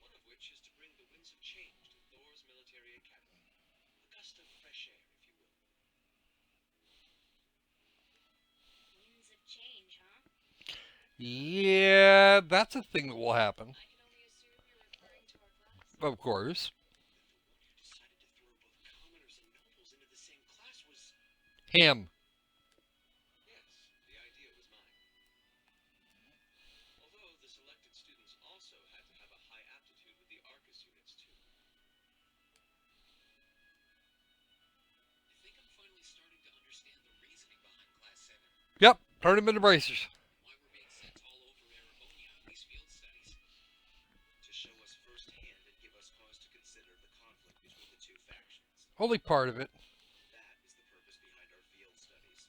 One of which is to bring the winds of change to Thor's military academy. A gust of fresh air, if you will. Winds of change, huh? Yeah, that's a thing that will happen. I can only assume you're referring to our class. Of course. The one who decided to throw both commoners and nobles into the same class was... Him. Yes, the idea was mine. Although the selected students also had to have a high aptitude with the Arcus units, too. I think I'm finally starting to understand the reasoning behind Class 7. Yep, turn him into bracers. Why we're being sent all over Erebonia on these field studies. To show us firsthand and give us cause to consider the conflict between the two factions. Only part of it. That is the purpose behind our field studies.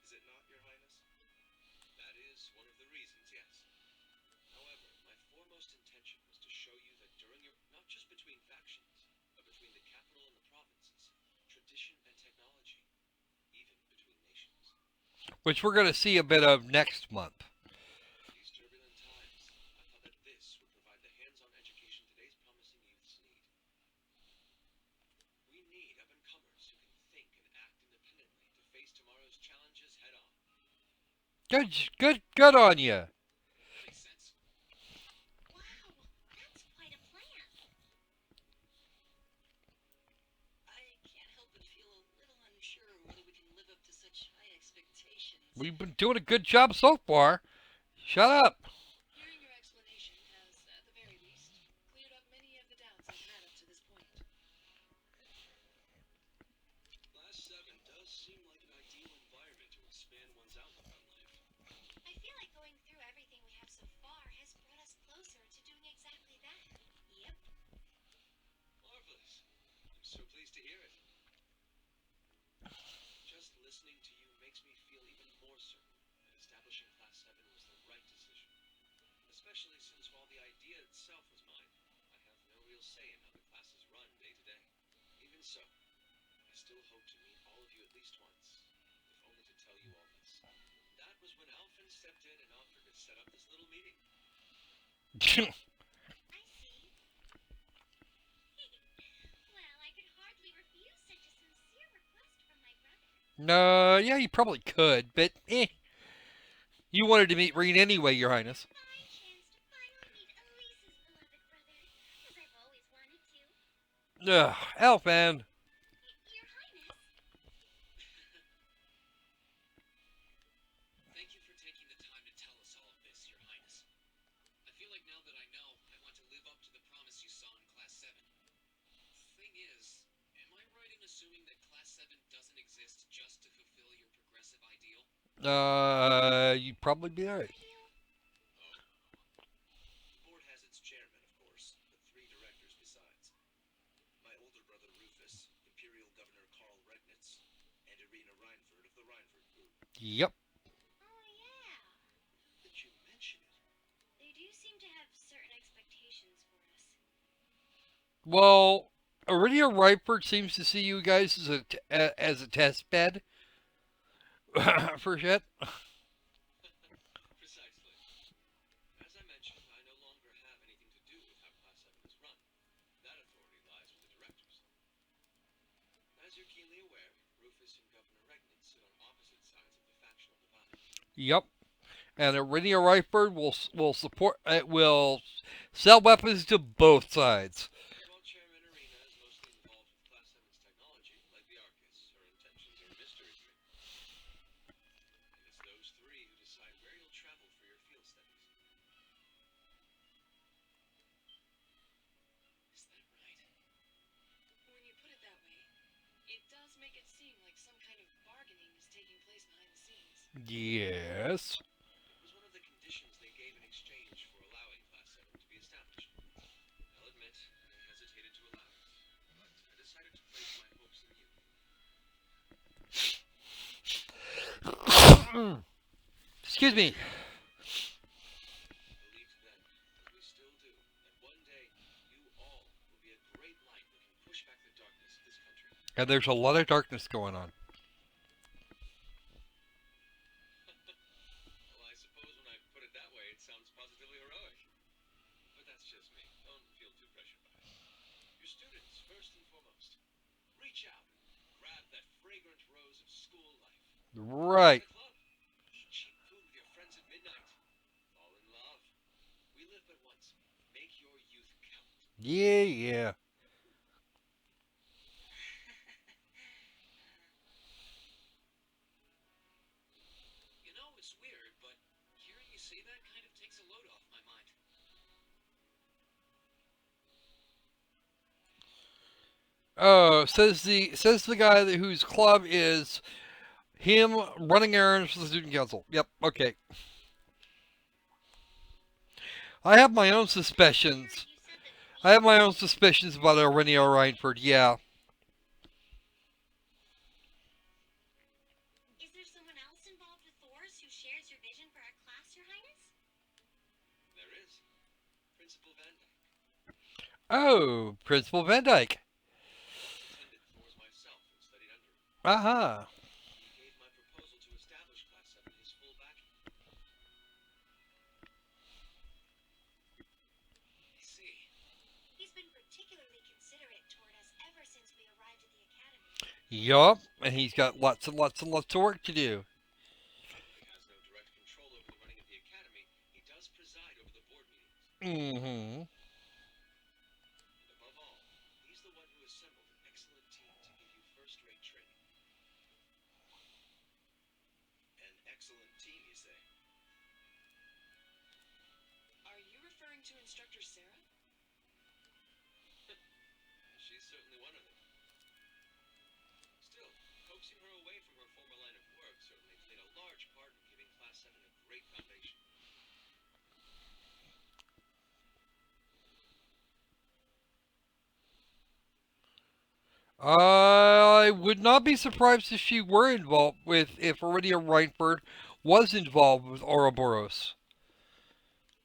Is it not, Your Highness? That is one of the reasons, yes. However, my foremost intention was to show you that during your... not just between factions, but between the capital and the provinces, tradition and technology, even between nations. Which we're going to see a bit of next month. These turbulent times, I thought that this would provide the hands-on education today's promising youths need. We need up-and-comers who can think and act independently to face tomorrow's challenges head-on. Good on you. That makes sense. Wow, that's quite a plan. I can't help but feel a little unsure whether we can live up to such high expectations. We've been doing a good job so far. Shut up. Hearing your explanation has, at the very least, cleared up many of the doubts I've had up to this point. Class 7 does seem like an ideal environment to expand one's outlook on life. I feel like going through everything we have so far has brought us closer to doing exactly that. Yep. Marvelous. I'm so pleased to hear it. Just listening to you makes me feel even more certain that establishing Class 7 was the right decision. Especially since while the idea itself was mine, I have no real say in how the classes run day to day. Even so, I still hope to meet all of you at least once, if only to tell you all this. That was when Alphen stepped in and offered to set up this little meeting. I see. Well, I could hardly refuse such a sincere request from my brother. No, yeah, you probably could, but You wanted to meet Reed anyway, Your Highness. Fine chance to finally meet Elise's beloved brother, as I've always wanted to. Ugh, Elfman. Your Highness. Thank you for taking the time to tell us all of this, Your Highness. I feel like now that I know, I want to live up to the promise you saw in Class 7. Thing is, am I right in assuming that Class 7 doesn't exist just to fulfill your progressive ideal? You'd probably be right. Ideal? Oh. The board has its chairman, of course, but 3 directors besides. My older brother Rufus, Imperial Governor Karl Regnitz, and Irina Reinford of the Reinford Group. Yep. Oh, yeah. Now that you mention it, They do seem to have certain expectations for us. Well, Iridia Ryford seems to see you guys as a test bed for shit. precisely. As I mentioned, I no longer have anything to do with how Class 7 is run. That authority lies with the directors. As you're keenly aware, Rufus and Governor Regnitz sit on opposite sides of the factional divide. Yep. And Iridia Ryford will support will sell weapons to both sides. While Chairman Arena is mostly involved with Class 7's technology, like the Arcus, her intentions are a mystery to me. And it's those 3 who decide where you'll travel for your field studies. Is that right? When you put it that way, it does make it seem like some kind of bargaining is taking place behind the scenes. Yes. It was one of the conditions they gave in exchange for allowing Class 7 to be established. I'll admit, I hesitated to allow it, but I decided to place my hopes in you. Excuse me. I believed then, as we still do, that one day you all will be a great light that can push back the darkness of this country. And there's a lot of darkness going on. Well, I suppose when I put it that way, it sounds positively heroic. But that's just me. Don't feel too pressured by it. Your students, first and foremost. Reach out and grab that fragrant rose of school life. Join Right. a club. Eat cheap food with your friends at midnight. Fall in love. We live but once. Make your youth count. Yeah. You know, it's weird, but hearing you say that kind of takes a load off my mind. Oh, says the guy whose club is him running errands for the student council. Yep. Okay. I have my own suspicions. You said that I have my own suspicions about Iridia Reinford. Yeah. Is there someone else involved with Thor's who shares your vision for our class, Your Highness? There is. Principal Van Dyke. Oh, Principal Van Dyke. I attended Thor's myself and studied under him. Aha. He gave my proposal to establish Class 7 his full backing. I see. He's been particularly considerate toward us ever since we arrived at the academy. Yup. And he's got lots and lots and lots of work to do. Though he has no direct control over the running of the academy, he does preside over the board meetings. Mm-hmm. And above all, he's the one who assembled an excellent team to give you first-rate training. An excellent team, you say? Are you referring to Instructor Sarah? She's certainly one of them. Still, coaxing her away from her former line of work certainly played a large part in giving Class 7 a great foundation. I would not be surprised if she were involved if Iridia Reinford was involved with Ouroboros.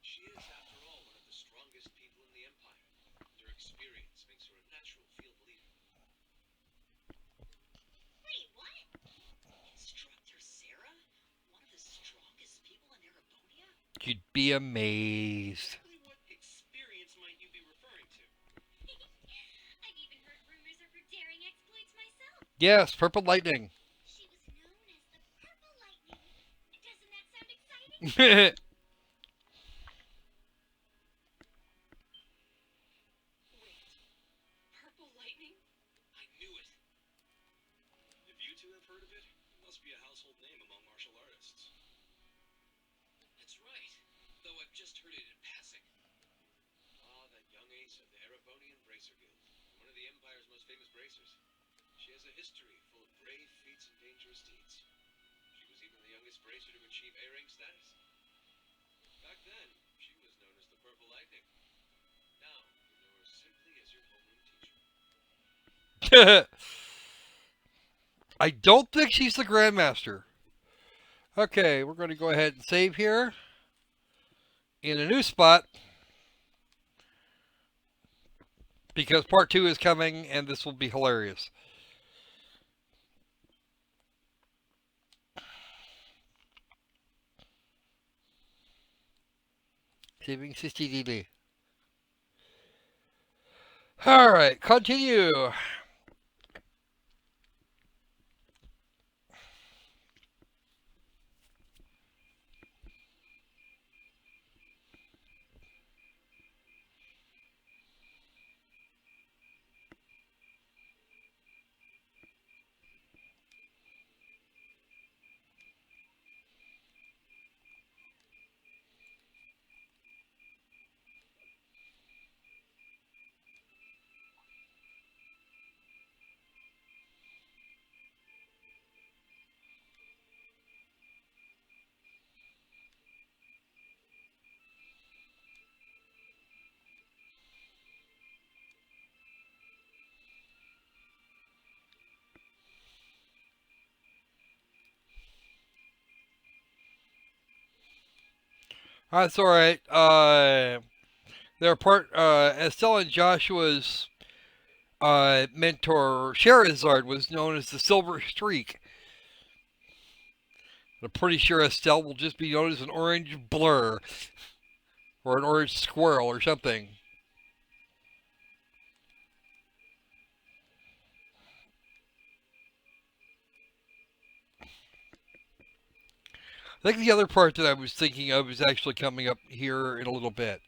She is, after all, one of the strongest people in the Empire, and her experience makes her a natural field leader. Wait, what? Instructor Sarah? One of the strongest people in Erebonia? You'd be amazed. Exactly what experience might you be referring to? I've even heard rumors of her daring exploits myself. Yes, Purple Lightning. She was known as the Purple Lightning. Doesn't that sound exciting? Yep. Wait. Purple lightning? I knew it. If you two have heard of it, it must be a household name among martial artists. That's right. Though I've just heard it in passing. Ah, that young ace of the Erebonian Bracer Guild, one of the Empire's most famous bracers. She has a history full of brave feats and dangerous deeds. She was even the youngest bracer to achieve A-rank status. Back then, she was known as the Purple Lightning. Now, you know her simply as your homeroom teacher. I don't think she's the Grandmaster. Okay, we're going to go ahead and save here in a new spot because part 2 is coming and this will be hilarious. Saving 60 dB. Alright, continue. That's alright. They're part, Estelle and Joshua's mentor, Sherazard, was known as the Silver Streak. I'm pretty sure Estelle will just be known as an orange blur or an orange squirrel or something. I think the other part that I was thinking of is actually coming up here in a little bit.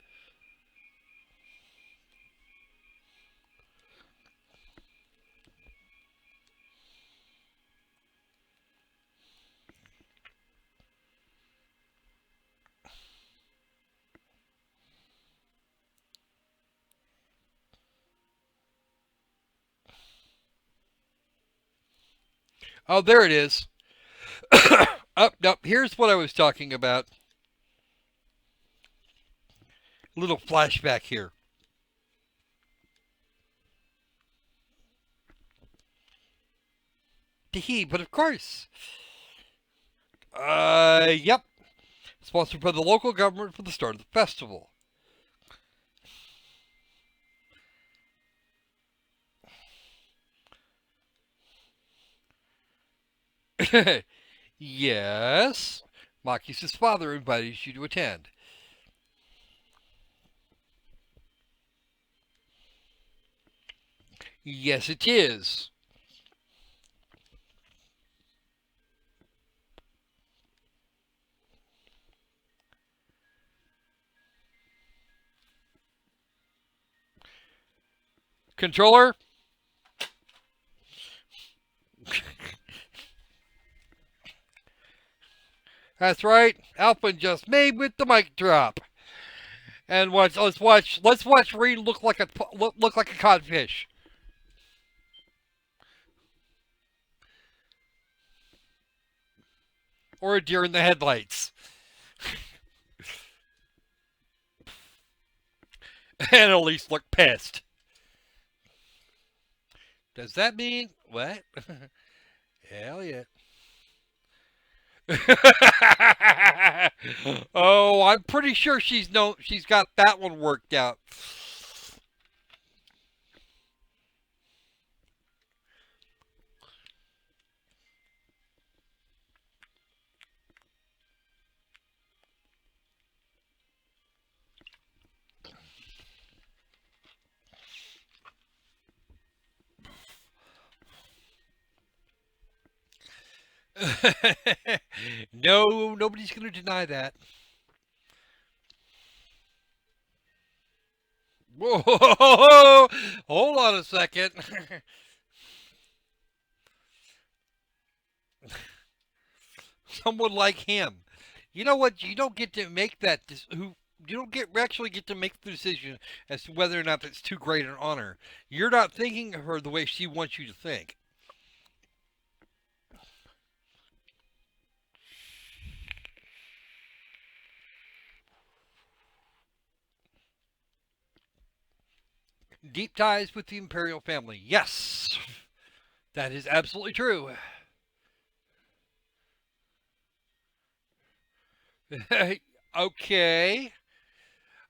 Oh, there it is. Up, up. Here's what I was talking about. Little flashback here. Tee, but of course. Yep. Sponsored by the local government for the start of the festival. Yes. Maki's father invited you to attend. Yes, it is. Controller? That's right. Alpin just made with the mic drop. And let's watch Reed look like a codfish. Or a deer in the headlights. And Elise look pissed. Does that mean what? Hell yeah. Oh, I'm pretty sure she's got that one worked out. No, nobody's going to deny that. Whoa, hold on a second. Someone like him. You know what? You don't get to make that. Who you don't get actually get to make the decision as to whether or not that's too great an honor. You're not thinking of her the way she wants you to think. Deep ties with the imperial family. Yes, that is absolutely true. Okay.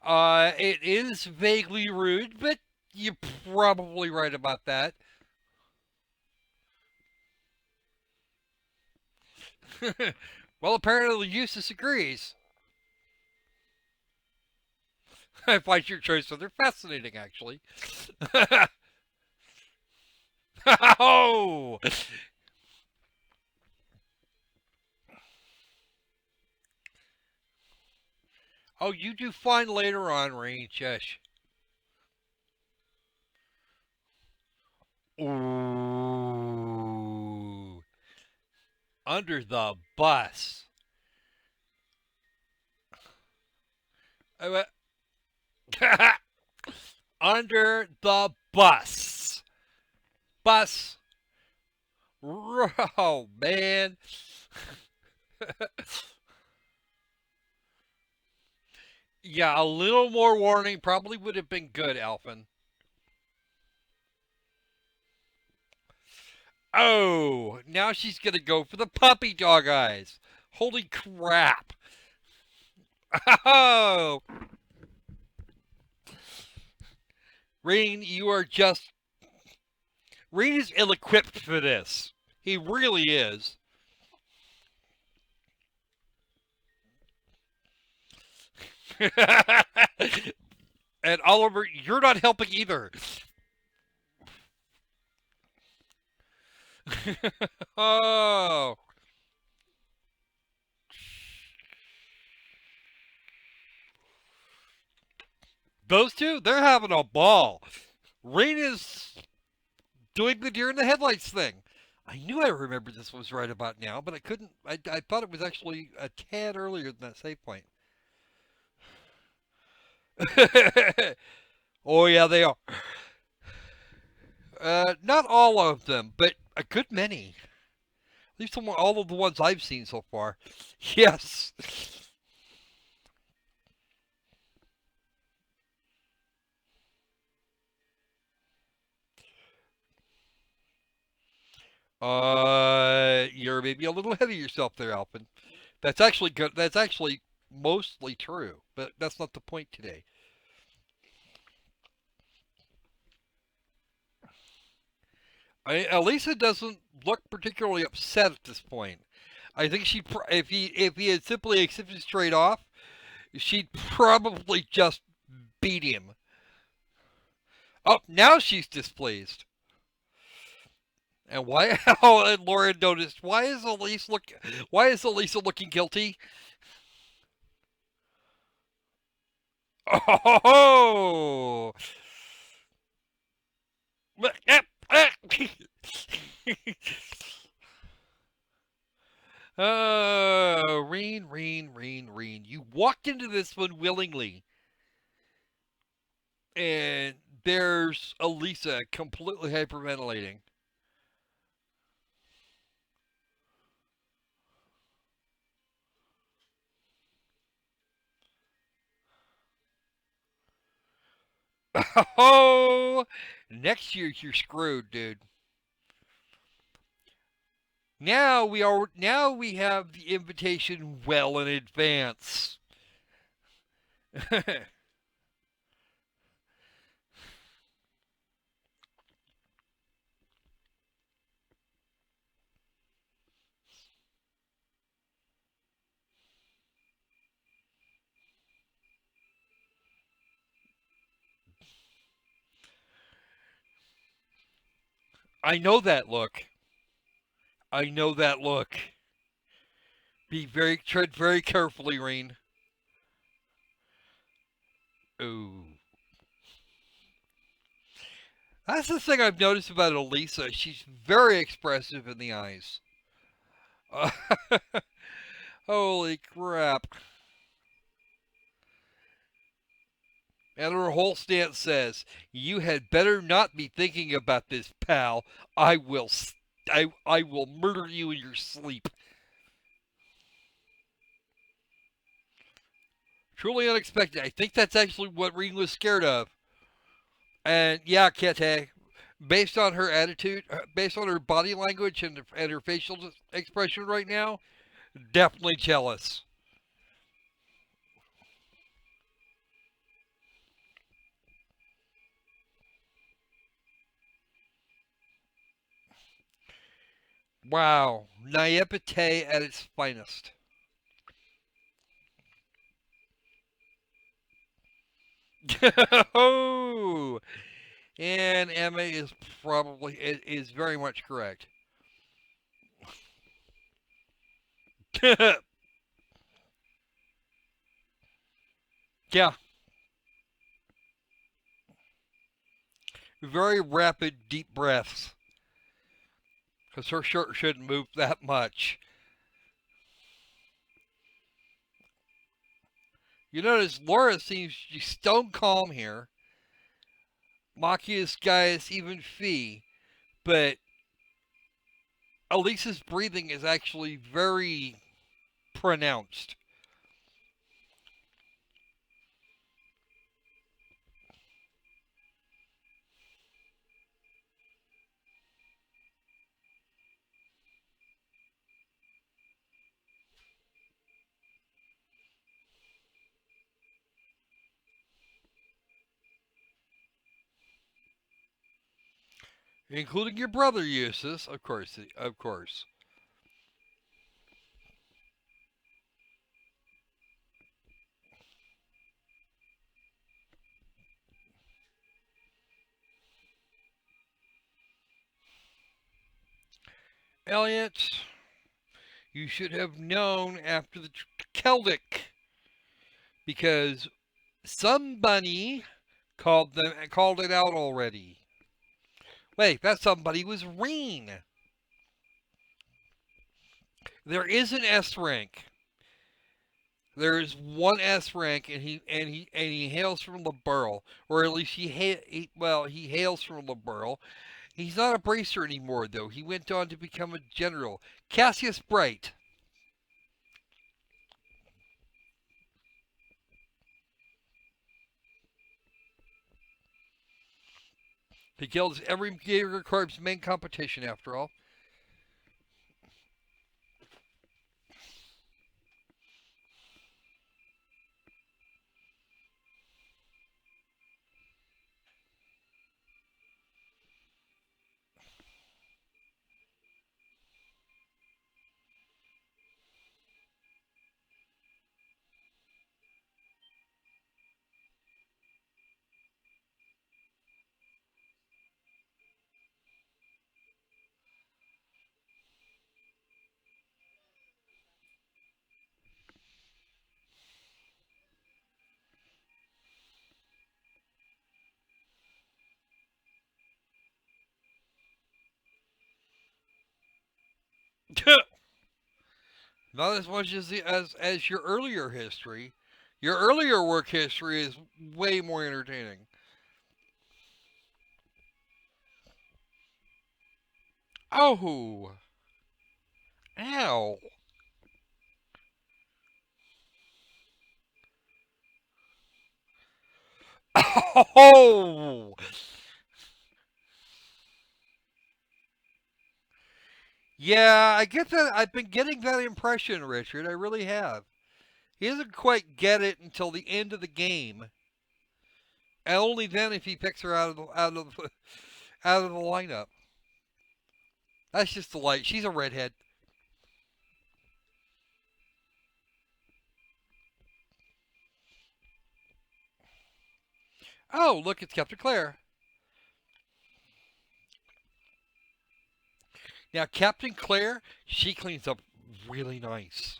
It is vaguely rude, but you're probably right about that. Well, apparently Eustace agrees. I find your choice rather fascinating, actually. Oh! Oh, you do fine later on, Rain Chesh. Ooh. Under the bus. Uh, Under the bus. Bus. Oh, man. Yeah, a little more warning probably would have been good, Alphen. Oh, now she's gonna go for the puppy dog eyes. Holy crap. Oh, Rain, you are just. Rain is ill equipped for this. He really is. And Oliver, you're not helping either. Oh, those two, they're having a ball. Rain is doing the deer in the headlights thing. I knew I remembered this was right about now, but I couldn't. I thought it was actually a tad earlier than that save point. Oh, yeah, they are. Not all of them, but a good many. At least all of the ones I've seen so far. Yes. You're maybe a little ahead of yourself there, Alpin. That's actually good. That's actually mostly true, but that's not the point today. Elisa doesn't look particularly upset at this point. I think if he had simply accepted straight off, she'd probably just beat him. Oh, now she's displeased. And why? Oh, and Laura noticed. Why is Elisa looking guilty? Oh. Reen. You walked into this one willingly, and there's Elisa completely hyperventilating. Oh, next year you're screwed, dude. Now we have the invitation well in advance. I know that look. I know that look. Tread very carefully, Rain. Ooh. That's the thing I've noticed about Elisa. She's very expressive in the eyes. Holy crap. And her whole stance says, "You had better not be thinking about this, pal. I will, I will murder you in your sleep." Truly unexpected. I think that's actually what Regan was scared of. And yeah, Kete, based on her attitude, based on her body language and her facial expression right now, definitely jealous. Wow, naivete at its finest. Oh, and Emma is is very much correct. Yeah, very rapid, deep breaths because her shirt shouldn't move that much. You notice Laura seems she's stone calm here. Machia's Gaius, even Fee, but Elisa's breathing is actually very pronounced. Including your brother, Eustace, of course, of course. Elliot, you should have known after the Celtic because somebody called it out already. Wait, that somebody was Reen. There is an S rank. There is one S rank, and he hails from Liberl, or at least he hails from Liberl. He's not a bracer anymore, though. He went on to become a general. Cassius Bright. He kills every Jaeger Corps' main competition, after all. Not as much as your earlier history. Your earlier work history is way more entertaining. Oh, ow. Oh, yeah, I get that. I've been getting that impression, Richard. I really have. He doesn't quite get it until the end of the game, and only then if he picks her out of the lineup. That's just the light. She's a redhead. Oh, look, it's Captain Claire. Now, Captain Claire, she cleans up really nice.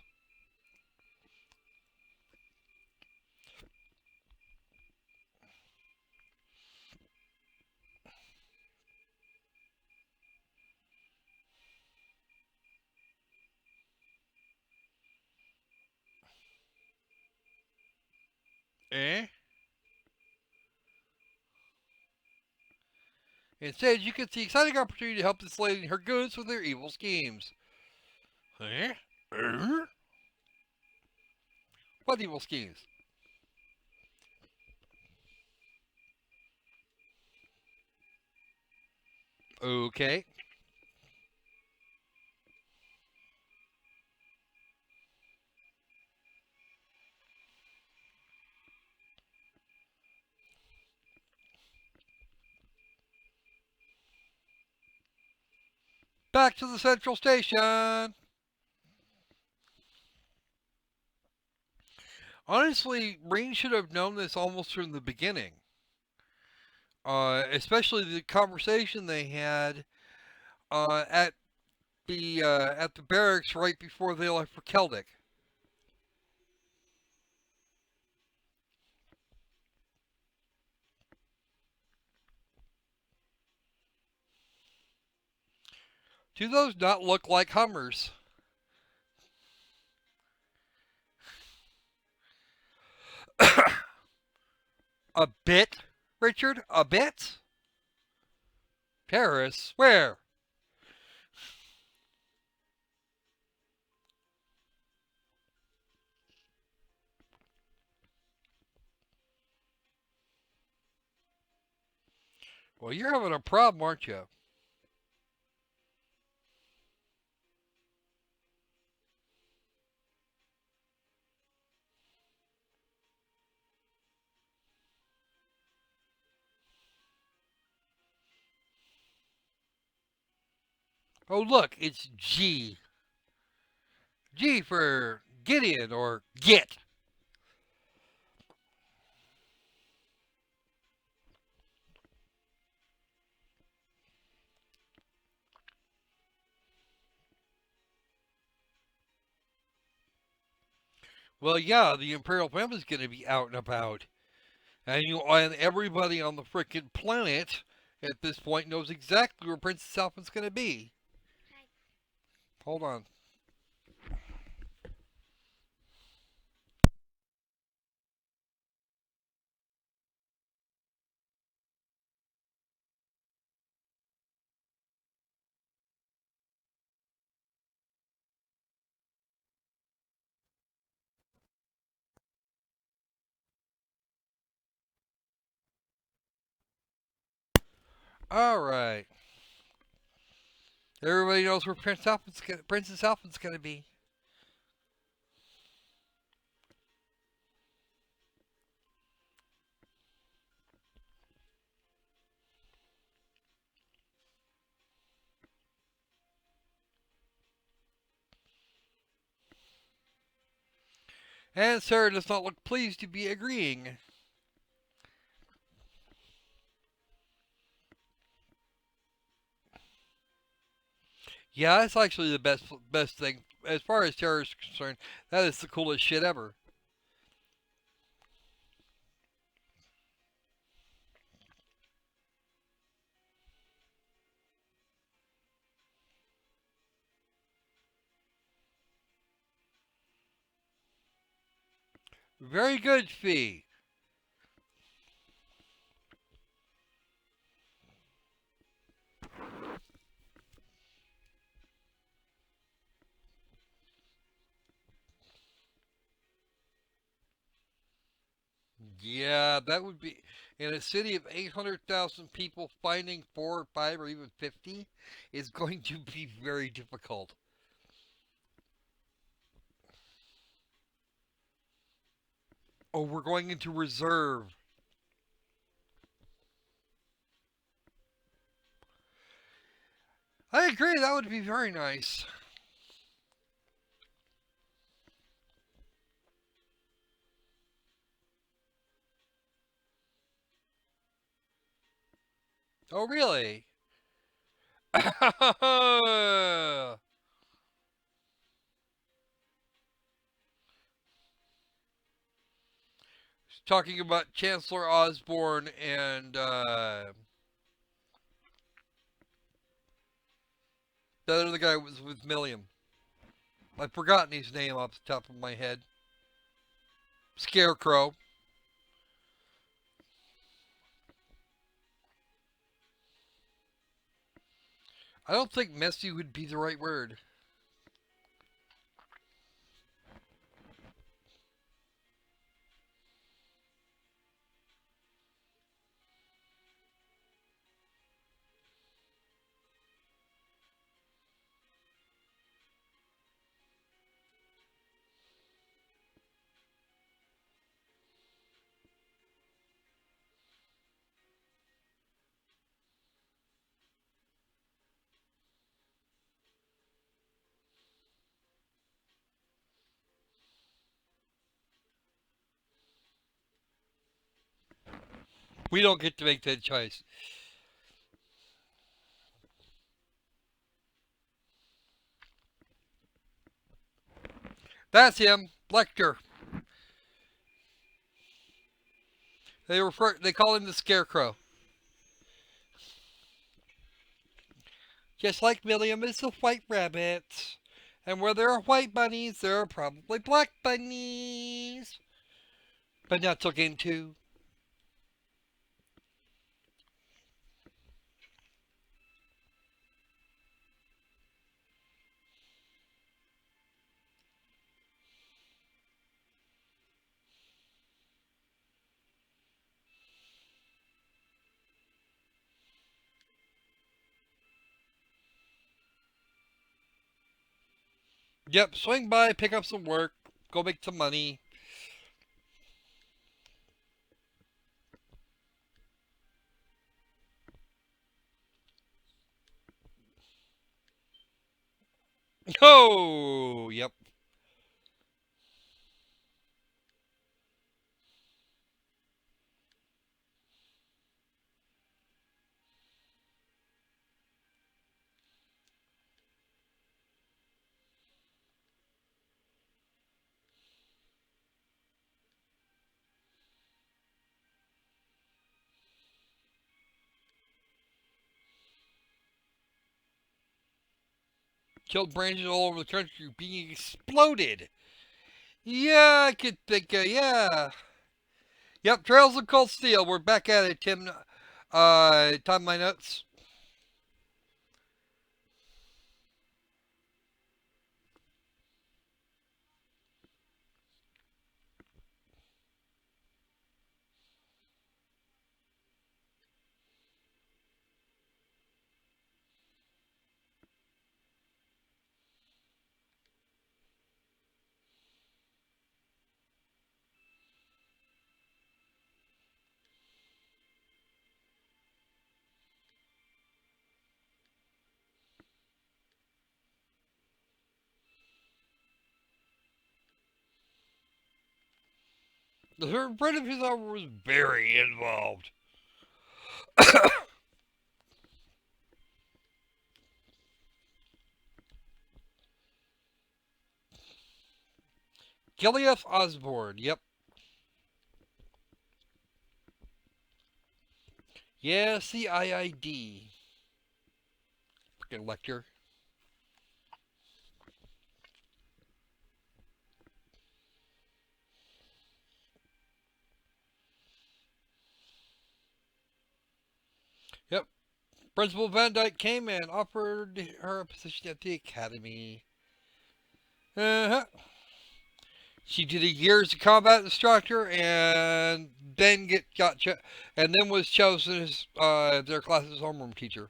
Eh? Instead, you get the exciting opportunity to help this lady and her goons with their evil schemes. Eh? What evil schemes? Okay. Back to the central station. Honestly, Rain should have known this almost from the beginning. Especially the conversation they had at the barracks right before they left for Celtic. Do those not look like Hummers? A bit, Richard? A bit? Paris? Where? Well, you're having a problem, aren't you? Oh, look, it's G. G for Gideon or Git. Well, yeah, the Imperial Pimp is going to be out and about. And everybody on the frickin' planet at this point knows exactly where Princess Alpha's going to be. Hold on. All right. Everybody knows where Princess Alpha's going to be. And Sarah does not look pleased to be agreeing. Yeah, that's actually the best thing as far as terror is concerned. That is the coolest shit ever. Very good, Fee. Yeah, that would be in a city of 800,000 people finding 4 or 5 or even 50 is going to be very difficult. Oh, we're going into reserve. I agree, that would be very nice. Oh, really? Talking about Chancellor Osborne and the other guy was with Milliam. I've forgotten his name off the top of my head. Scarecrow. I don't think messy would be the right word. We don't get to make that choice. That's him, Lecter. They call him the Scarecrow. Just like William is a white rabbit. And where there are white bunnies, there are probably black bunnies. But not till game two. Yep, swing by, pick up some work, go make some money. Oh, yep. Killed branches all over the country being exploded. Yeah, I could think yeah. Yep, Trails of Cold Steel. We're back at it, Tim. Time my notes. The friend of his armor was very involved. Gileath Osborne. Yep. Yeah, CIID. Freaking lecture. Yep. Principal Van Dyke came and offered her a position at the academy. Uh-huh. She did a year as a combat instructor and then and then was chosen as their class's homeroom teacher.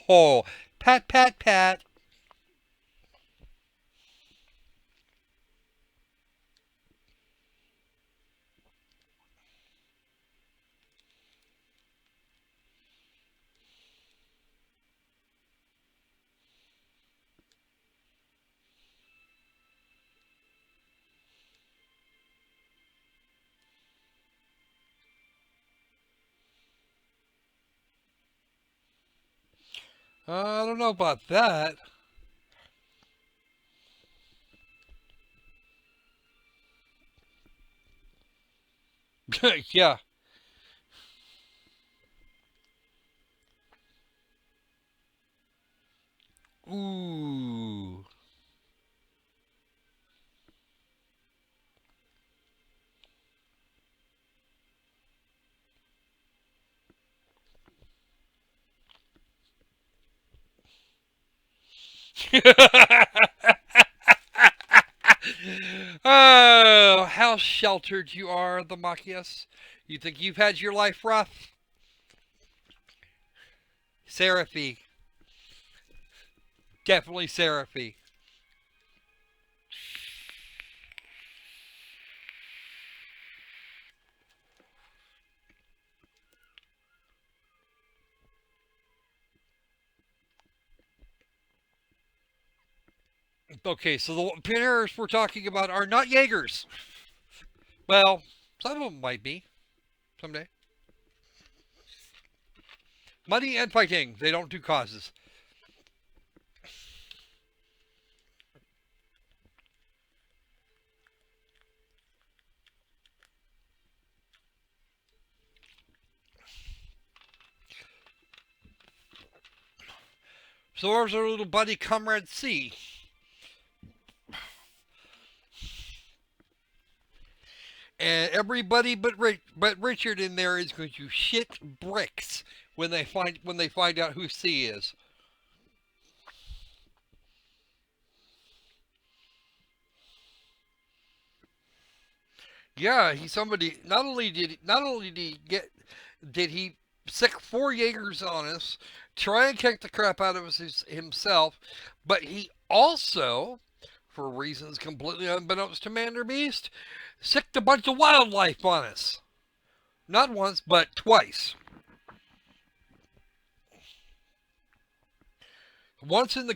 Oh, pat, pat, pat. I don't know about that. Yeah. Ooh. Oh, how sheltered you are, the Machias. You think you've had your life rough? Seraphy. Definitely Seraphy. Okay, so the pioneers we're talking about are not Jaegers. Well, some of them might be someday. Money and fighting. They don't do causes. So there's our little buddy, Comrade C. And everybody but Richard in there is going to shit bricks when they find out who C is. Yeah, he's somebody. Not only did he sick four Jaegers on us, try and kick the crap out of us himself, but he also, for reasons completely unbeknownst to Mander Beast, sicked a bunch of wildlife on us. Not once, but twice. Once in the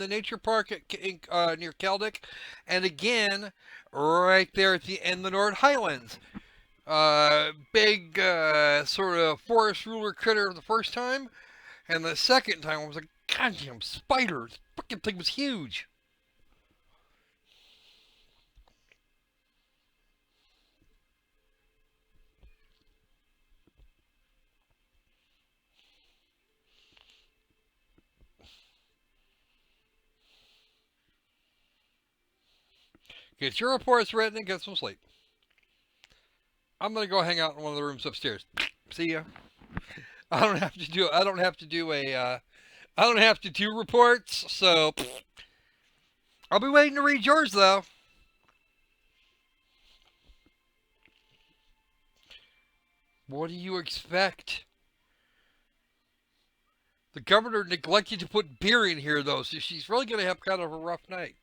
nature park near Keldic, and again right there in the North Highlands. Big sort of forest ruler critter the first time, and the second time was a goddamn spider. This freaking thing was huge. Get your reports written and get some sleep. I'm gonna go hang out in one of the rooms upstairs. See ya. I don't have to do. I don't have to do a. I don't have to do reports, so I'll be waiting to read yours though. What do you expect? The governor neglected to put beer in here though, so she's really gonna have kind of a rough night.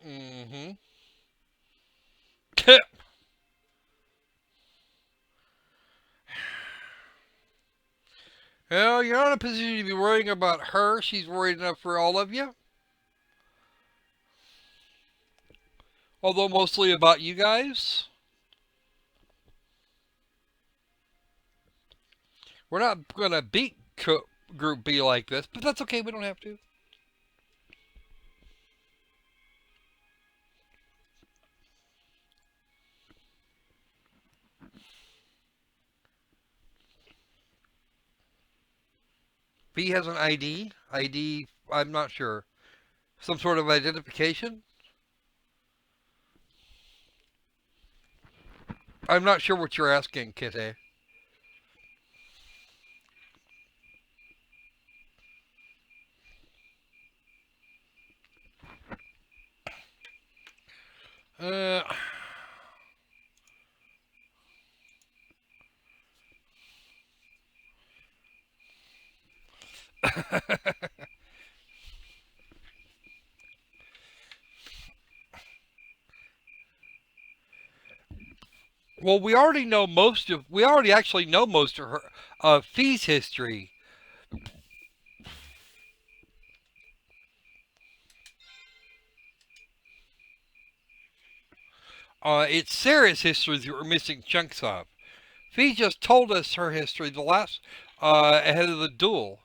Mm-hmm. Well, you're not in a position to be worrying about her. She's worried enough for all of you. Although mostly about you guys. We're not going to beat Group B like this, but that's okay. We don't have to. B has an ID. ID, I'm not sure. Some sort of identification? I'm not sure what you're asking, Kitty. Uh. Well, we already actually know most of her Fee's history. It's Sarah's history that we're missing chunks of. Fee just told us her history the last ahead of the duel.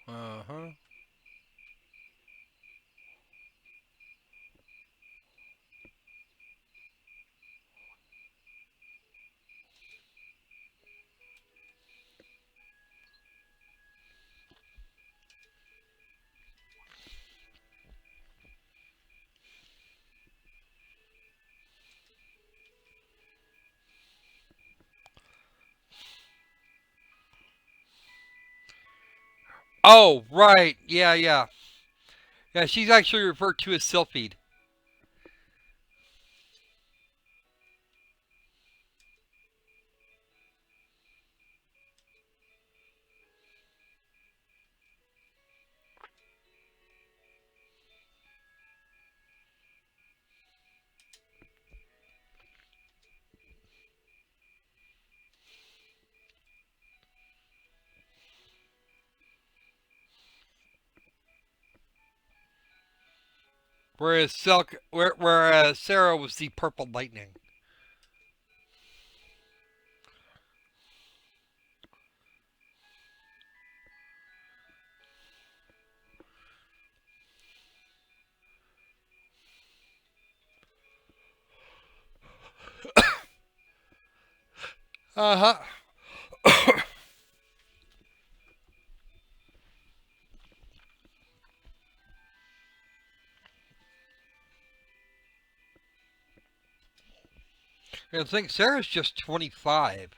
Uh huh. Oh, right. Yeah, yeah. Yeah, she's actually referred to as Sylphide. Whereas Sarah was the Purple Lightning. Uh huh. I think Sarah's just 25.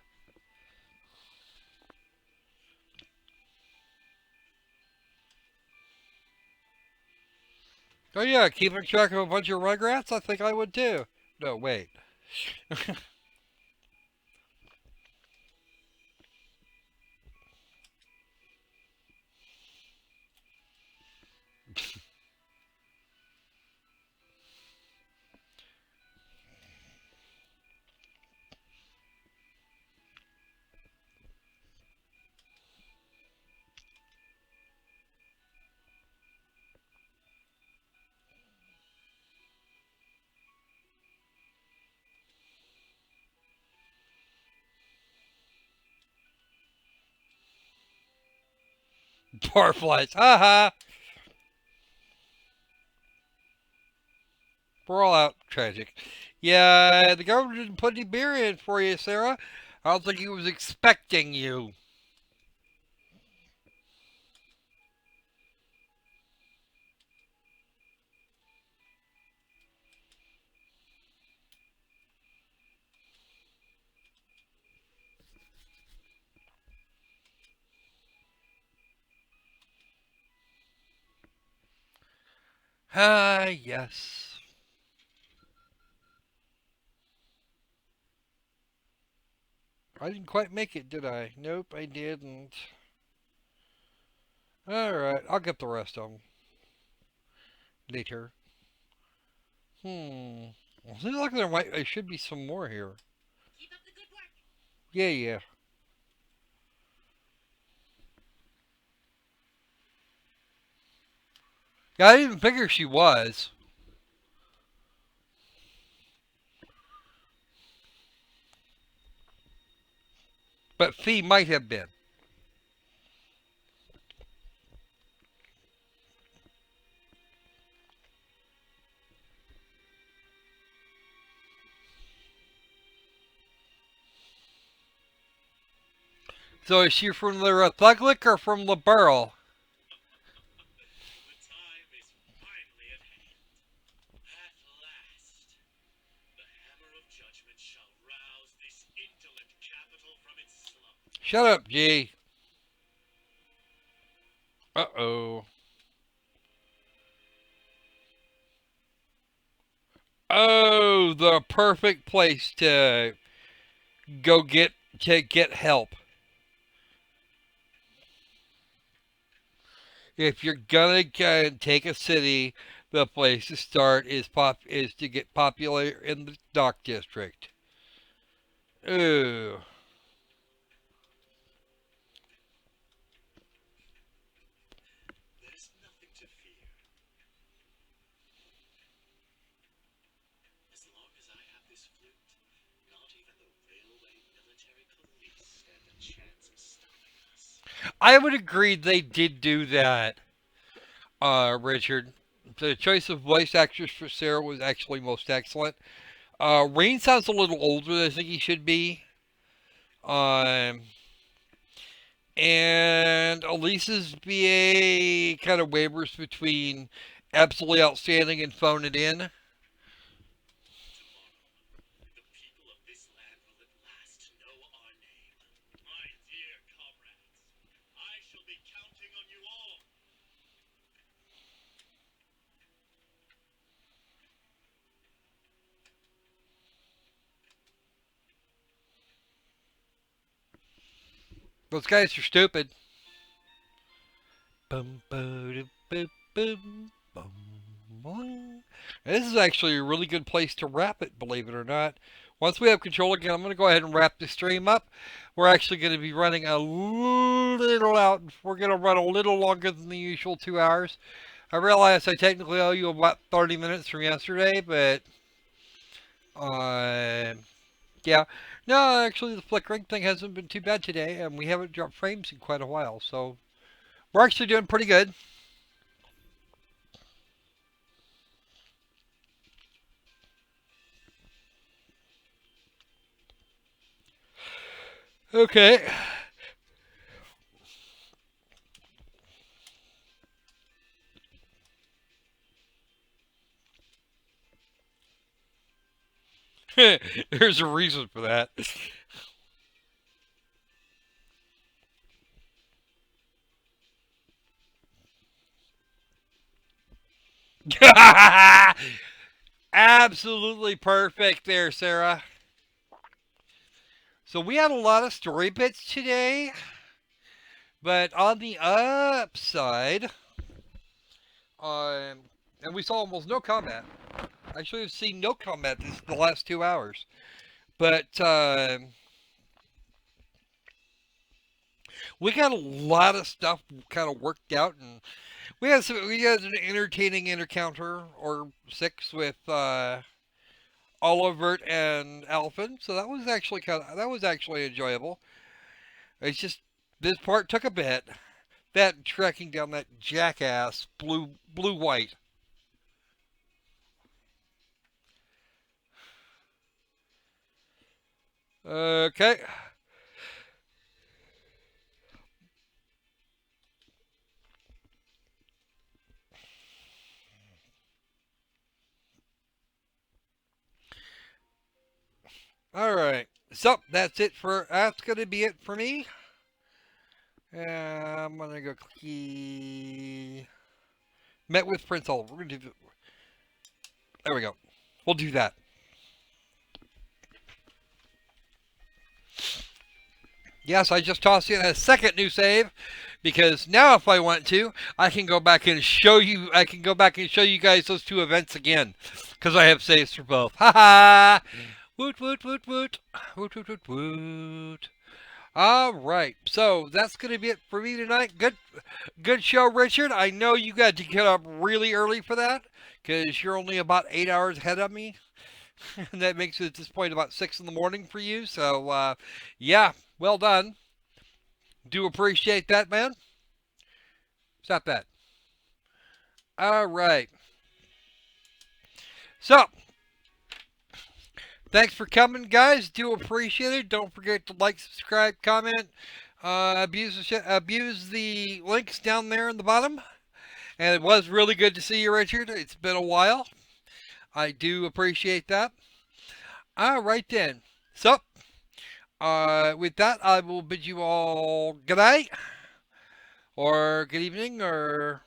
Oh yeah, keeping track of a bunch of Rugrats? I think I would too. No, wait. Barflies. Haha. We're all out. Tragic. Yeah, the government didn't put any beer in for you, Sarah. I don't think he was expecting you. Ah, yes. I didn't quite make it, did I? Nope, I didn't. Alright, I'll get the rest of them later. Well, seems like there should be some more here. Keep up the good work. Yeah, yeah. Yeah, I didn't figure she was, but Fee might have been. So is she from the Republic or from the Burl? The time is finally at hand. At last, the hammer of judgment shall rouse this indolent capital from its slumber. Shut up, G. Uh-oh. Oh, the perfect place go get help. If you're gonna take a city, the place to start is to get popular in the dock district. Ooh. There's nothing to fear. As long as I have this flute, not even the railway military police stand a chance of stopping us. I would agree they did do that, Richard. The choice of voice actress for Sarah was actually most excellent. Rain sounds a little older than I think he should be. Um, and Elise's BA kind of wavers between absolutely outstanding and phone it in. Tomorrow, the people of this land will at last know our name. My dear comrades, I shall be counting on you all Those guys are stupid. Bum, ba, boom, boom, bum, boing. This is actually a really good place to wrap it, believe it or not. Once we have control again, I'm going to go ahead and wrap the stream up. We're actually going to be running a little out. We're going to run a little longer than the usual 2 hours. I realize I technically owe you about 30 minutes from yesterday, but uh, yeah. No, actually, the flickering thing hasn't been too bad today, and we haven't dropped frames in quite a while, so we're actually doing pretty good. Okay. There's a reason for that. Absolutely perfect there, Sarah. So we had a lot of story bits today, but on the upside, and we saw almost no combat. Actually, we've seen no combat the last 2 hours. But we got a lot of stuff kind of worked out, and we had an entertaining encounter or six with Olivert and Alphen, so that was actually enjoyable. It's just this part took a bit. That tracking down that jackass blue white. Okay. All right. So that's gonna be it for me. I'm gonna go clicky. Met with Prince Oliver. We're gonna do. There we go. We'll do that. Yes, I just tossed in a second new save because now if I want to, I can go back and show you. I can go back and show you guys those two events again because I have saves for both. Ha ha! Woot woot woot woot woot woot woot woot. All right, so that's gonna be it for me tonight. Good show, Richard. I know you got to get up really early for that because you're only about 8 hours ahead of me. And that makes it at this point about 6 in the morning for you. So, yeah, well done. Do appreciate that, man. Stop that. All right. So, thanks for coming, guys. Do appreciate it. Don't forget to like, subscribe, comment. Abuse the links down there in the bottom. And it was really good to see you, Richard. It's been a while. I do appreciate that. All right, then. So, with that, I will bid you all good night, or good evening, or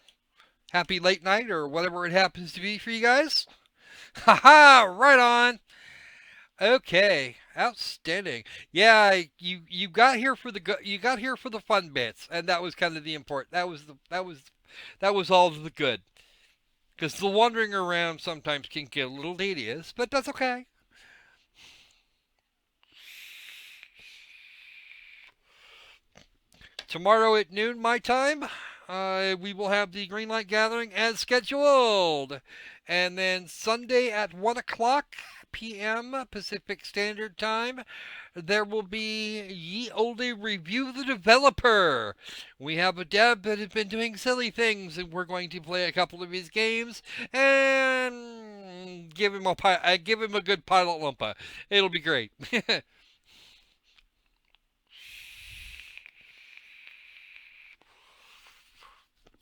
happy late night, or whatever it happens to be for you guys. Haha, right on. Okay, outstanding. Yeah, you got here for you got here for the fun bits, and that was kind of the important. That was all the good. Because the wandering around sometimes can get a little tedious, but that's okay. Tomorrow at noon my time, we will have the Green Light Gathering as scheduled. And then Sunday at 1 o'clock p.m. Pacific Standard Time, there will be Ye Olde Review the Developer. We have a dev that has been doing silly things, and we're going to play a couple of his games and give him a good pilot lumpa. It'll be great.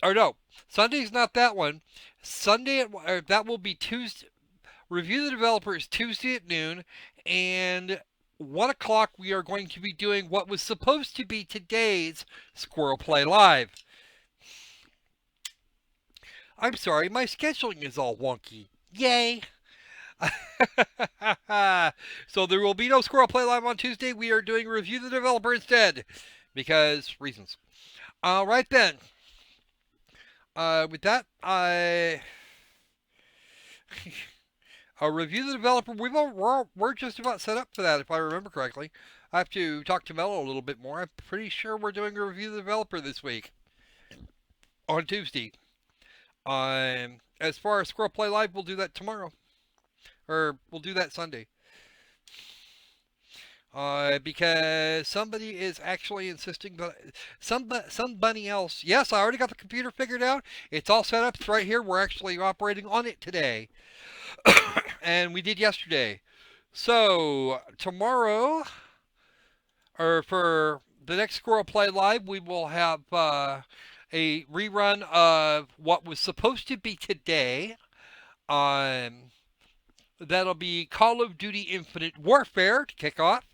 Or no, Sunday's not that one. That will be Tuesday. Review the Developer is Tuesday at noon, and 1 o'clock we are going to be doing what was supposed to be today's Squirrel Play Live. I'm sorry, my scheduling is all wonky. Yay! So there will be no Squirrel Play Live on Tuesday. We are doing Review the Developer instead. because reasons. All right then. With that, I'll review the developer. We're just about set up for that, if I remember correctly. I have to talk to Mello a little bit more. I'm pretty sure we're doing a review of the developer this week on Tuesday. As far as Squirrel Play Live, we'll do that tomorrow, or we'll do that Sunday. Because somebody is actually insisting that somebody else. Yes, I already got the computer figured out. It's all set up. It's right here. We're actually operating on it today, and we did yesterday. So tomorrow, or for the next Squirrel Play Live, we will have a rerun of what was supposed to be today. That'll be Call of Duty Infinite Warfare to kick off,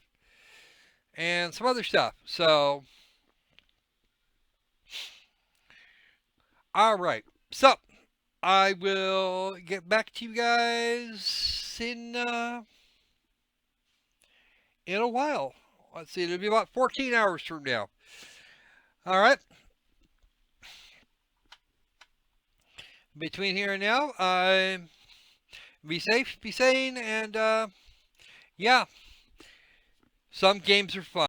and some other stuff. So, all right. So, I will get back to you guys in a while. Let's see, it'll be about 14 hours from now. All right. Between here and now, be safe, be sane, and yeah, some games are fun.